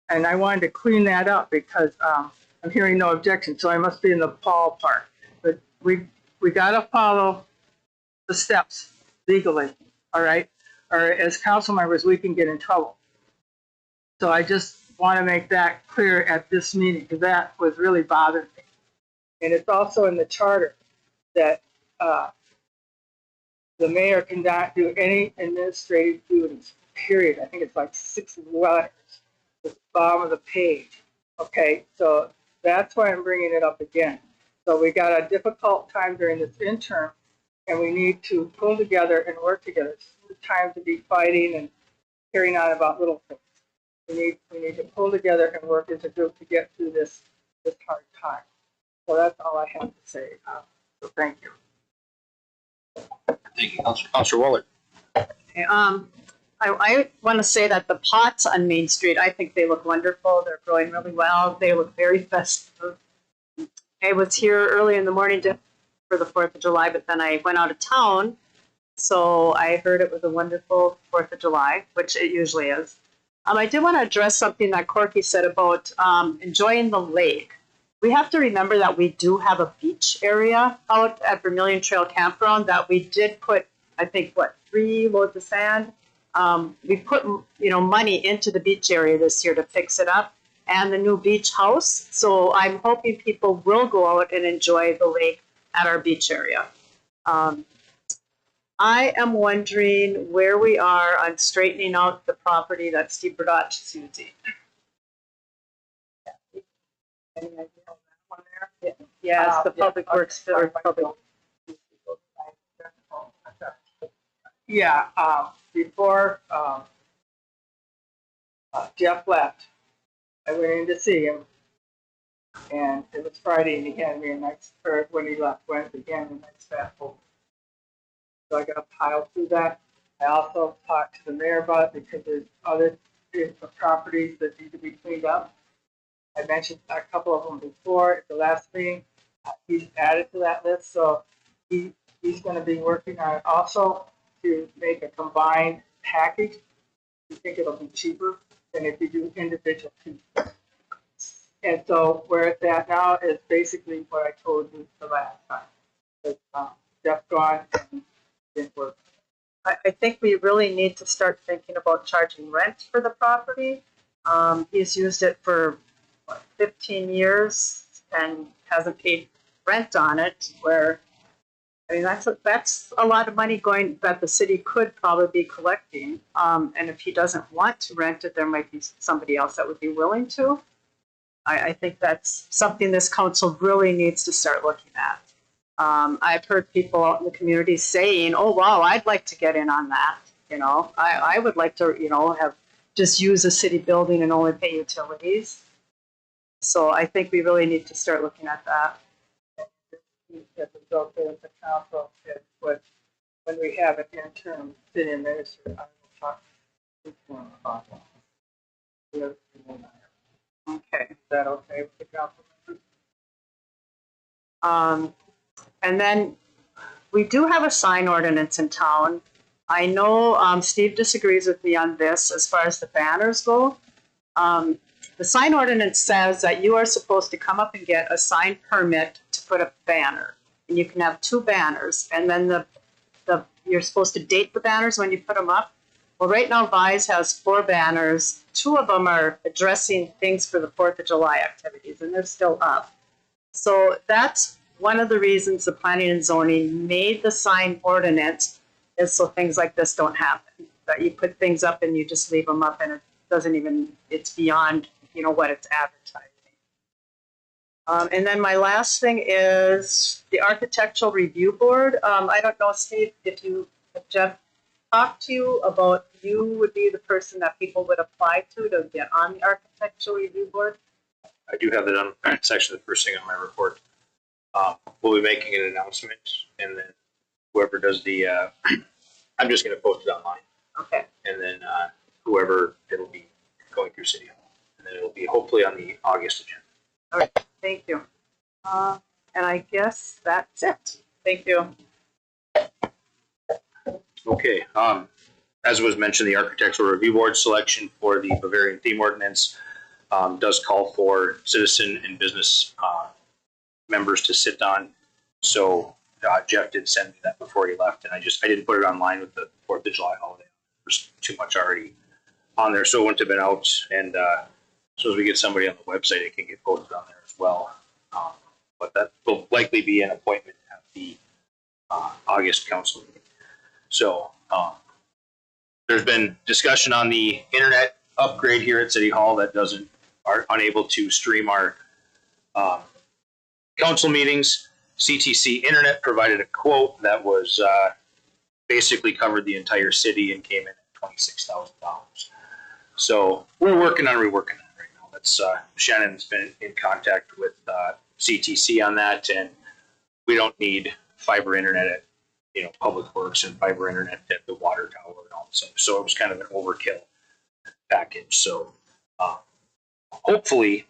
And I wanted to clean that up because I'm hearing no objection. So I must be in the Paul part. But we got to follow the steps legally, all right? Or as council members, we can get in trouble. So I just want to make that clear at this meeting because that was really bothering me. And it's also in the charter that the mayor cannot do any administrative duties, period. I think it's like 6 letters at the bottom of the page. Okay, so that's why I'm bringing it up again. So we got a difficult time during this interim, and we need to pull together and work together. It's the time to be fighting and carrying on about little things. We need to pull together and work as a group to get through this hard time. So that's all I have to say. So thank you. Thank you, Councilor Waller. I want to say that the pots on Main Street, I think they look wonderful. They're growing really well. They look very festive. I was here early in the morning for the 4th of July, but then I went out of town. So I heard it was a wonderful 4th of July, which it usually is. I did want to address something that Corky said about enjoying the lake. We have to remember that we do have a beach area out at Vermilion Trail Campground that we did put, I think, 3 loads of sand. We put, money into the beach area this year to fix it up and the new beach house. So I'm hoping people will go out and enjoy the lake at our beach area. I am wondering where we are on straightening out the property that Steve Burdach is using. Any idea on that one there? Yes, the public works, or public, Yeah, before, Jeff left, I went in to see him. And it was Friday and he handed me a nice, or when he left Wednesday, he handed me a nice fat folder. So I got to pile through that. I also talked to the mayor about it because there's other properties that need to be cleaned up. I mentioned a couple of them before at the last meeting. He's added to that list, so he's going to be working on it also to make a combined package. We think it'll be cheaper than if you do individual pieces. And so where it's at now is basically what I told you the last time. But, Jeff gone and didn't work. I think we really need to start thinking about charging rent for the property. He's used it for, 15 years and hasn't paid rent on it, where, I mean, that's a lot of money going, that the city could probably be collecting. And if he doesn't want to rent it, there might be somebody else that would be willing to. I think that's something this council really needs to start looking at. I've heard people out in the community saying, oh, wow, I'd like to get in on that. You know, I would like to, have just use a city building and only pay utilities. So I think we really need to start looking at that. If it's okay with the council, when we have an interim city administrator, I will talk to him about that. Okay. Is that okay with the council? And then we do have a sign ordinance in town. I know Steve disagrees with me on this as far as the banners go. The sign ordinance says that you are supposed to come up and get a sign permit to put up a banner. And you can have 2 banners, and then you're supposed to date the banners when you put them up. Well, right now, Vise has 4 banners. 2 of them are addressing things for the 4th of July activities, and they're still up. So that's one of the reasons the planning and zoning made the sign ordinance, is so things like this don't happen. That you put things up and you just leave them up, and it doesn't even, it's beyond, what it's advertising. And then my last thing is the Architectural Review Board. I don't know, Steve, if Jeff talked to you about, you would be the person that people would apply to get on the Architectural Review Board? I do have it on. It's actually the first thing on my report. We'll be making an announcement, and then whoever does the, I'm just going to post it online, Okay. and then whoever, it'll be going through City Hall, and then it'll be hopefully on the August agenda. All right. Thank you. And I guess that's it. Thank you. Okay. As was mentioned, the Architectural Review Board selection for the Bavarian theme ordinance does call for citizen and business members to sit on. So Jeff did send me that before he left, and I didn't put it online with the 4th of July holiday. There's too much already on there, so it wouldn't have been out. And as soon as we get somebody on the website, it can get posted on there as well. But that will likely be an appointment at the August council meeting. So there's been discussion on the internet upgrade here at City Hall that are unable to stream our council meetings. CTC Internet provided a quote that was basically covered the entire city and came in at $26,000. So we're working on reworking that right now. That's Shannon's been in contact with CTC on that, and we don't need fiber internet at Public Works and fiber internet at the water tower and all that stuff. So it was kind of an overkill package. So hopefully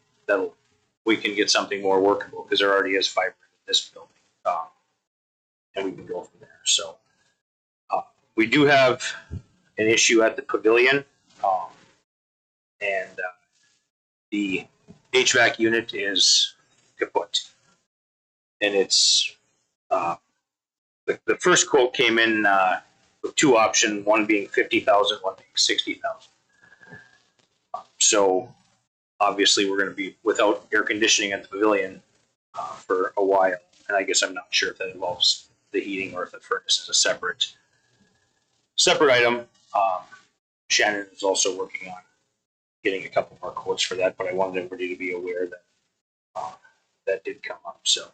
we can get something more workable, because there already is fiber in this building, and we can go from there. So we do have an issue at the pavilion, and the HVAC unit is kaput, and it's the first quote came in with 2 options, one being $50,000, one being $60,000. So obviously we're going to be without air conditioning at the pavilion for a while, and I guess I'm not sure if that involves the heating or if the furnace is a separate item. Shannon is also working on getting a couple more quotes for that, but I wanted everybody to be aware that that did come up. So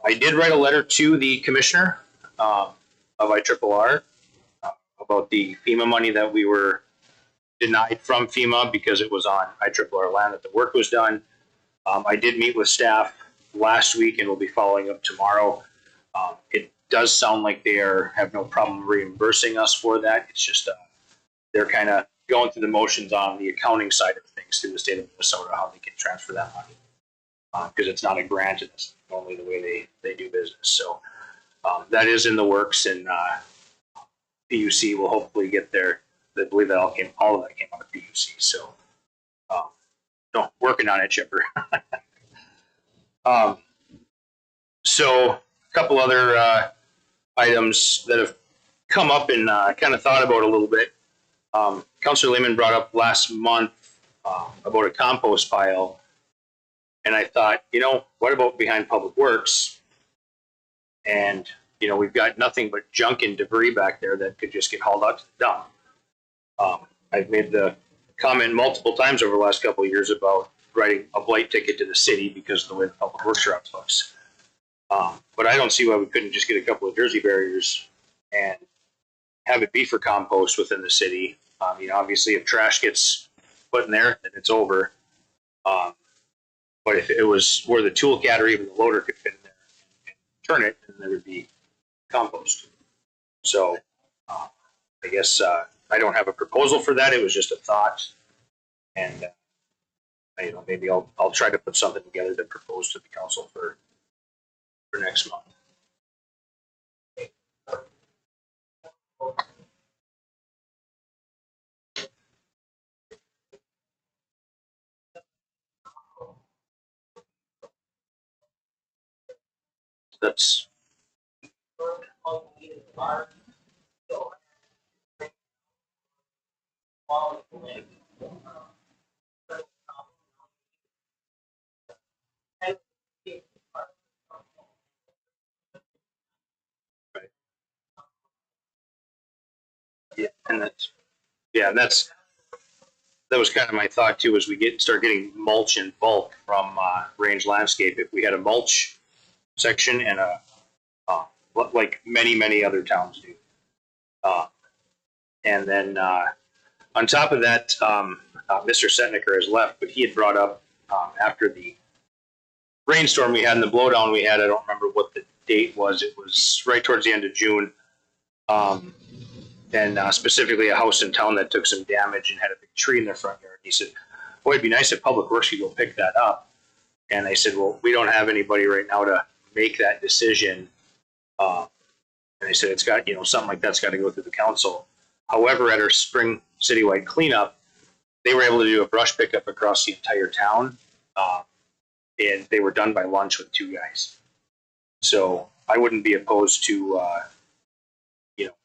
I did write a letter to the commissioner of IRRR about the FEMA money that we were denied from FEMA because it was on IRRR land that the work was done. I did meet with staff last week and we'll be following up tomorrow. It does sound like they have no problem reimbursing us for that. It's just they're kind of going through the motions on the accounting side of things through the state of Minnesota, how they can transfer that money. Because it's not a grant, it's normally the way they do business. So that is in the works, and PUC will hopefully get there. I believe that all of that came out of PUC. So no, working on it, Chipper. So a couple other items that have come up and kind of thought about a little bit. Councilor Lehman brought up last month about a compost pile. And I thought, what about behind Public Works? And, we've got nothing but junk and debris back there that could just get hauled out to the dump. I've made the comment multiple times over the last couple of years about writing a blight ticket to the city because of the way the Public Works routes looks. But I don't see why we couldn't just get a couple of Jersey barriers and have it be for compost within the city. Obviously, if trash gets put in there, then it's over. But if it was where the toolcat or even the loader could fit in there and turn it, then there would be compost. So I guess I don't have a proposal for that. It was just a thought. And, maybe I'll try to put something together to propose to the council for next month. That's that was kind of my thought too. As we start getting mulch in bulk from Range Landscape, if we had a mulch section and like many other towns do, and then on top of that, Mr. Setniker has left, but he had brought up after the rainstorm we had and the blowdown we had. I don't remember what the date was. It was right towards the end of June. And specifically a house in town that took some damage and had a big tree in their front yard. He said, boy, it'd be nice if Public Works could go pick that up. And I said, well, we don't have anybody right now to make that decision. And they said, it's got, something like that's got to go through the council. However, at our spring citywide cleanup, they were able to do a brush pickup across the entire town. And they were done by lunch with 2 guys. So I wouldn't be opposed to,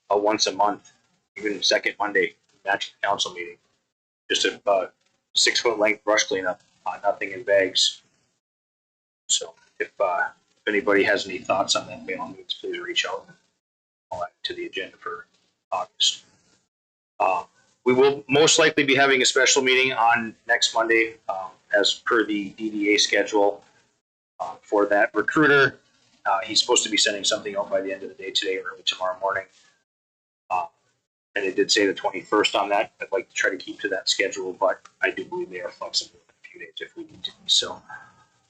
a once a month, even second Monday, matching the council meeting. Just a 6 foot length brush cleanup, nothing in bags. So if anybody has any thoughts on that, by all means, please reach out. I'll add it to the agenda for August. We will most likely be having a special meeting on next Monday, as per the DDA schedule for that recruiter. He's supposed to be sending something out by the end of the day today or early tomorrow morning. And it did say the 21st on that. I'd like to try to keep to that schedule, but I do believe they are flexible in a few days if we need to. So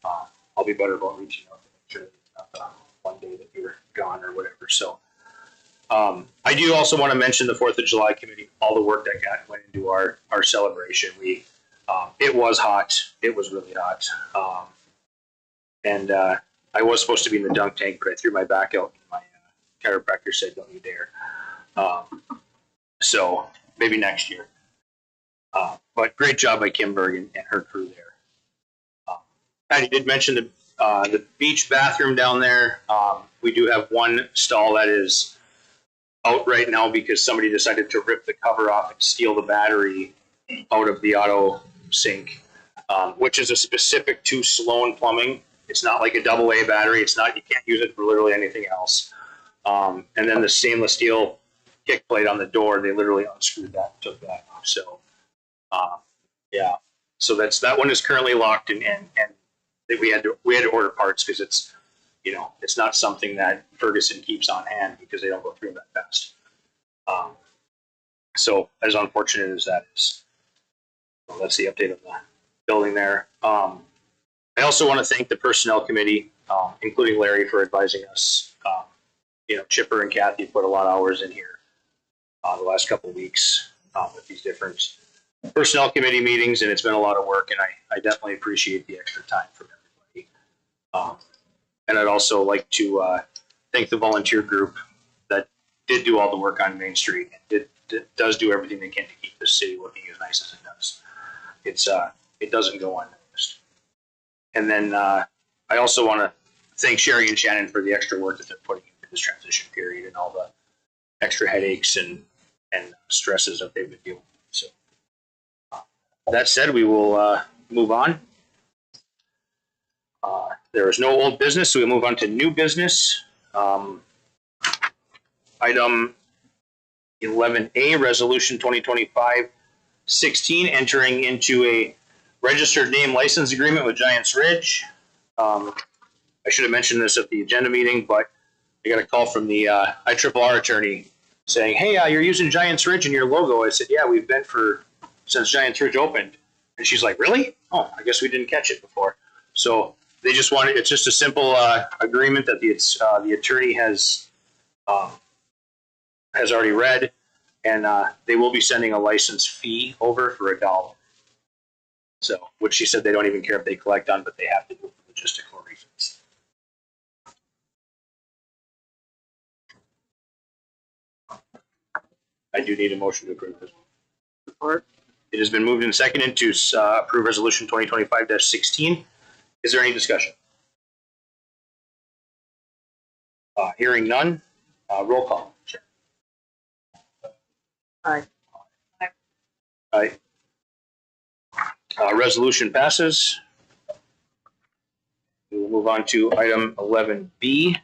I'll be better about reaching out to make sure that it's not one day that you're gone or whatever. So I do also want to mention the 4th of July committee, all the work that went into our celebration. It was hot. It was really hot. And I was supposed to be in the dunk tank, but I threw my back out and my chiropractor said, don't you dare. So maybe next year. But great job by Kimberg and her crew there. Patty did mention the beach bathroom down there. We do have one stall that is out right now because somebody decided to rip the cover off and steal the battery out of the auto sink, which is a specific to Sloan plumbing. It's not like a AA battery. It's not, you can't use it for literally anything else. And then the stainless steel kick plate on the door, they literally unscrewed that and took that off. So, yeah, So that one is currently locked, and we had to order parts because it's, it's not something that Ferguson keeps on hand because they don't go through that fast. So as unfortunate as that is, well, that's the update of the building there. I also want to thank the personnel committee, including Larry, for advising us. Chipper and Kathy put a lot of hours in here the last couple of weeks with these different personnel committee meetings, and it's been a lot of work, and I definitely appreciate the extra time from everybody. And I'd also like to thank the volunteer group that did do all the work on Main Street and does do everything they can to keep the city looking as nice as it does. It doesn't go unnoticed. And then I also want to thank Sherry and Shannon for the extra work that they're putting into this transition period and all the extra headaches and stresses that they've been dealing with. So that said, we will move on. There is no old business, so we move on to new business. Item 11A, Resolution 2025-16, entering into a registered name license agreement with Giants Ridge. I should have mentioned this at the agenda meeting, but I got a call from the IRRR attorney saying, "Hey, you're using Giants Ridge in your logo." I said, "Yeah, we've been since Giants Ridge opened." And she's like, "Really? Oh, I guess we didn't catch it before." So they just wanted, it's just a simple agreement that the attorney has already read, and they will be sending a license fee over for $1. So, which she said they don't even care if they collect on, but they have to do for logistical reasons. I do need a motion to approve this. Support. It has been moved and seconded to approve Resolution 2025-16. Is there any discussion? Hearing none. Roll call. Sure. Aye. Aye. Resolution passes. We will move on to item 11B,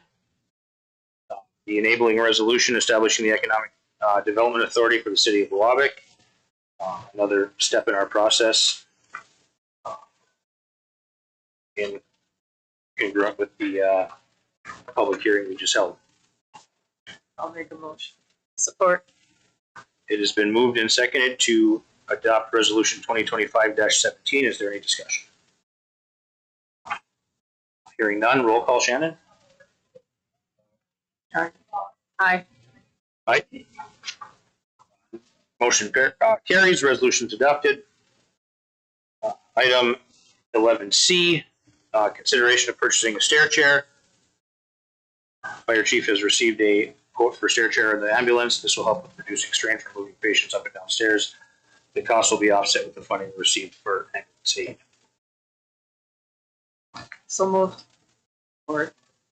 the enabling resolution establishing the Economic Development Authority for the city of Biwabik. Another step in our process, in congruent with the public hearing we just held. I'll make a motion. Support. It has been moved and seconded to adopt Resolution 2025-17. Is there any discussion? Hearing none. Roll call, Shannon. Aye. Aye. Aye. Motion carries. Resolution's adopted. Item 11C, consideration of purchasing a stair chair. Fire chief has received a quote for stair chair in the ambulance. This will help with reducing strain from moving patients up and down stairs. The cost will be offset with the funding received for ambulance aid. So moved. Support.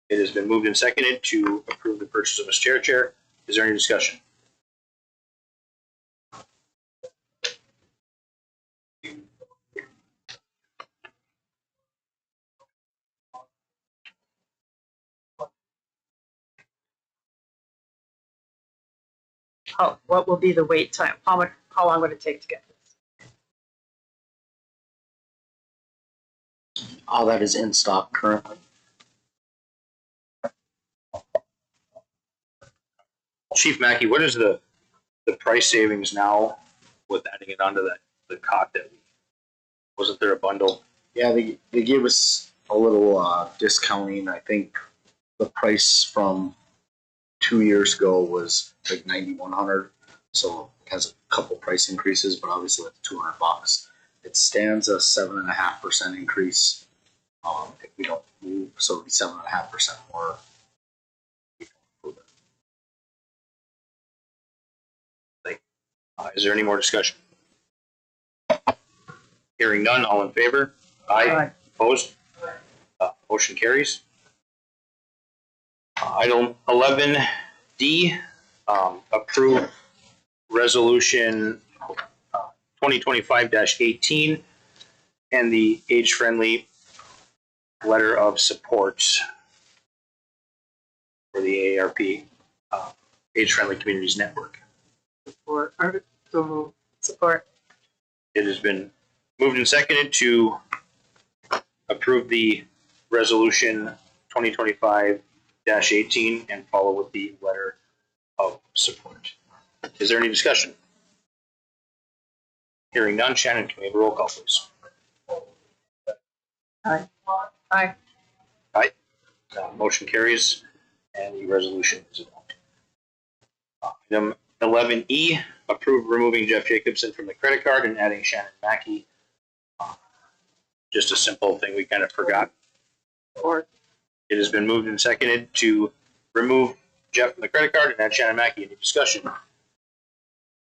It has been moved and seconded to approve the purchase of a stair chair. Is there any discussion? What will be the wait time? How long would it take to get this? All that is in stock currently. Chief Mackey, what is the price savings now with adding it onto the cot that wasn't there a bundle? Yeah, they gave us a little discounting. I think the price from 2 years ago was like $9,100, so it has a couple price increases, but obviously that's $200. It stands a 7.5% increase if we don't move, so it'll be 7.5% more. Is there any more discussion? Hearing none, all in favor? Aye. Opposed? Motion carries. Item 11D, approve resolution 2025-18 and the age-friendly letter of support for the AARP, Age-Friendly Communities Network. Support. So moved. Support. It has been Moved and seconded to approve the resolution 2025-18 and follow with the letter of support. Is there any discussion? Hearing none, Shannon, can we have a roll call, please? Aye. Aye. Motion carries and the resolution is adopted. Item 11E, approve removing Jeff Jacobson from the credit card and adding Shannon Mackey. Just a simple thing we kind of forgot. Or It has been moved and seconded to remove Jeff from the credit card and add Shannon Mackey. Any discussion?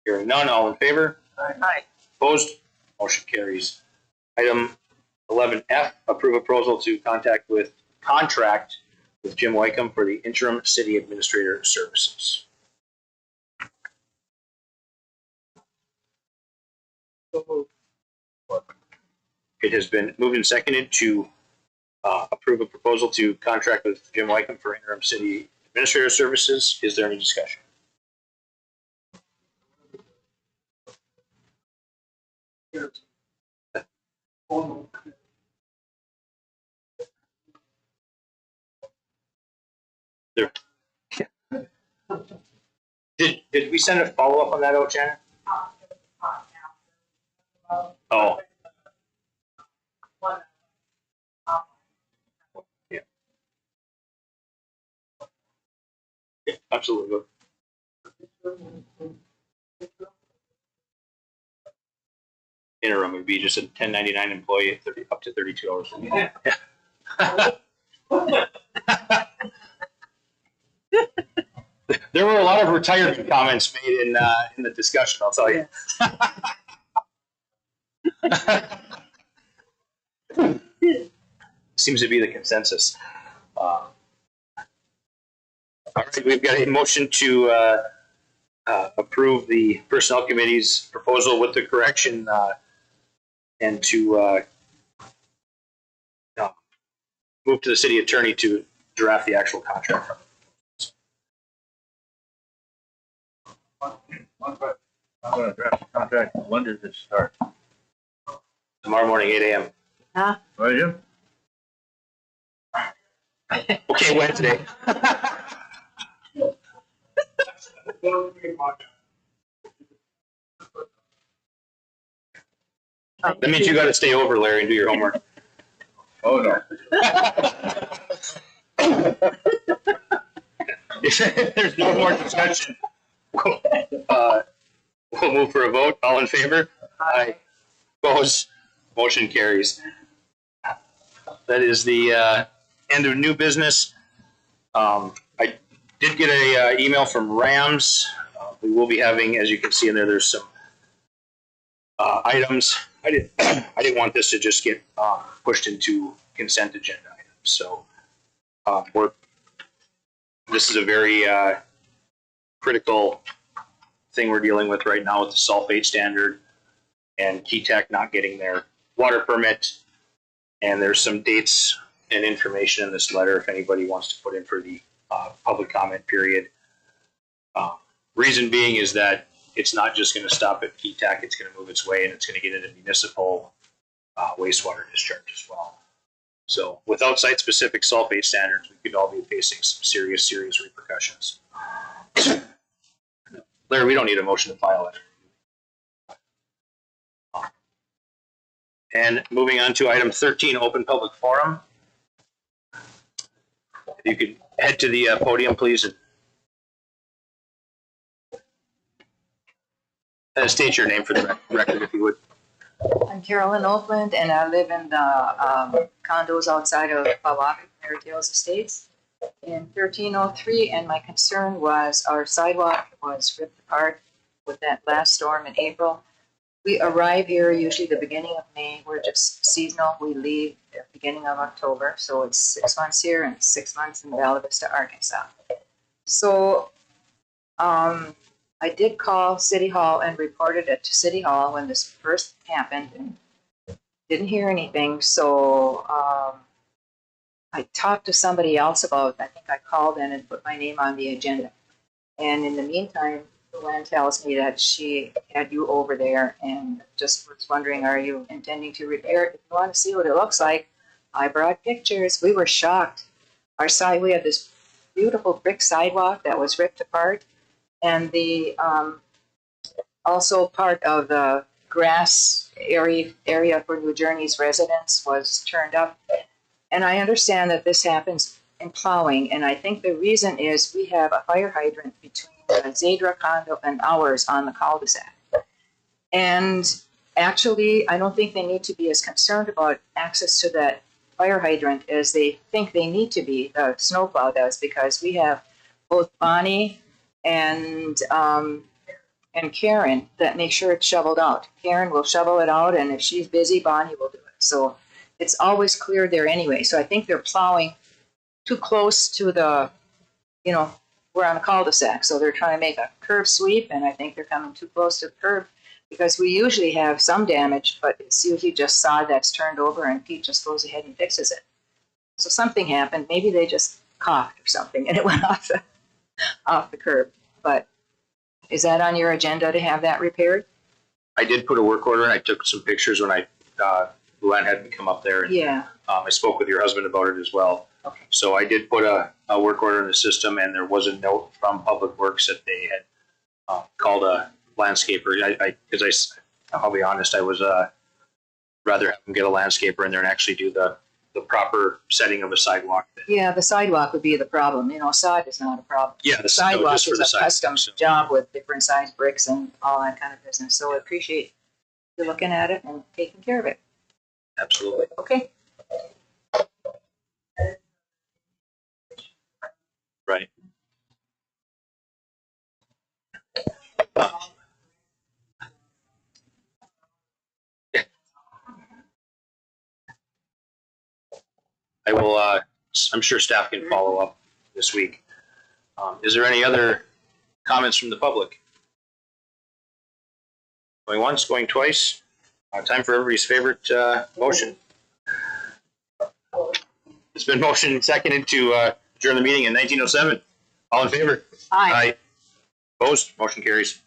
Hearing none, all in favor? aye. Opposed? Motion carries. Item 11F, approve a proposal to contract with Jim Wycombe for the interim city administrator services. It has been moved and seconded to approve a proposal to contract with Jim Wycombe for interim city administrator services. Is there any discussion? Did we send a follow up on that out, Shannon? Oh. Yeah. Yeah, absolutely. Interim would be just a 1099 employee at 30, up to 32 hours a week. There were a lot of retirement comments made in the discussion, I'll tell you. Seems to be the consensus. All right, we've got a motion to approve the Personnel Committee's proposal with the correction and to move to the city attorney to draft the actual contract. I'm gonna draft the contract. When does it start? Tomorrow morning, 8 a.m. Huh? Are you? Okay, Wednesday. That means you got to stay over, Larry, and do your homework. Oh, no. If there's no more discussion, we'll move for a vote. All in favor? Aye. Opposed? Motion carries. That is the end of new business. I did get a email from Rams. We will be having, as you can see in there, there's some items. I didn't want this to just get pushed into consent agenda items. So this is a very critical thing we're dealing with right now with the sulfate standard and Key Tech not getting their water permit. And there's some dates and information in this letter if anybody wants to put in for the public comment period. Reason being is that it's not just going to stop at Key Tech, it's going to move its way and it's going to get into municipal wastewater discharge as well. So without site-specific sulfate standards, we could all be facing some serious repercussions. Larry, we don't need a motion to file it. And moving on to item 13, open public forum. If you could head to the podium, please. And state your name for the record, if you would. I'm Carolyn Oakland, and I live in the condos outside of Biwabik, near Dales Estates, in 1303. And my concern was our sidewalk was ripped apart with that last storm in April. We arrive here usually the beginning of May. We're just seasonal. We leave the beginning of October, so it's 6 months here and 6 months in Bella Vista, Arkansas. So I did call City Hall and reported it to City Hall when this first happened and didn't hear anything. So I talked to somebody else about it. I think I called in and put my name on the agenda. And in the meantime, Luann tells me that she had you over there and just was wondering, are you intending to repair it? If you want to see what it looks like, I brought pictures. We were shocked. We had this beautiful brick sidewalk that was ripped apart, and the also part of the grass area for New Journey's residents was turned up. And I understand that this happens in plowing, and I think the reason is we have a fire hydrant between the Zadra condo and ours on the cul-de-sac. And actually, I don't think they need to be as concerned about access to that fire hydrant as they think they need to be, the snowplow does, because we have both Bonnie and Karen that make sure it's shoveled out. Karen will shovel it out, and if she's busy, Bonnie will do it. So it's always clear there anyway. So I think they're plowing too close to the, we're on a cul-de-sac, so they're trying to make a curve sweep, and I think they're coming too close to the curve because we usually have some damage, but it's usually just sod that's turned over and Pete just goes ahead and fixes it. So something happened. Maybe they just coughed or something and it went off the curb. But is that on your agenda to have that repaired? I did put a work order, and I took some pictures when Luann had me come up there. And, yeah. I spoke with your husband about it as well. Okay. So I did put a work order in the system, and there was a note from Public Works that they had called a landscaper. I'll be honest, I was rather have them get a landscaper in there and actually do the proper setting of a sidewalk. Yeah, the sidewalk would be the problem. Sod is not a problem. Yeah, the sidewalk just for is the a custom so. job with different size bricks and all that kind of business. So I appreciate you looking at it and taking care of it. Absolutely. Okay. Right. I will. I'm sure staff can follow up this week. Is there any other comments from the public? Going once, going twice. Time for everybody's favorite motion. It's been motioned and seconded to adjourn the meeting in 1907. All in favor? Aye. Opposed? Motion carries.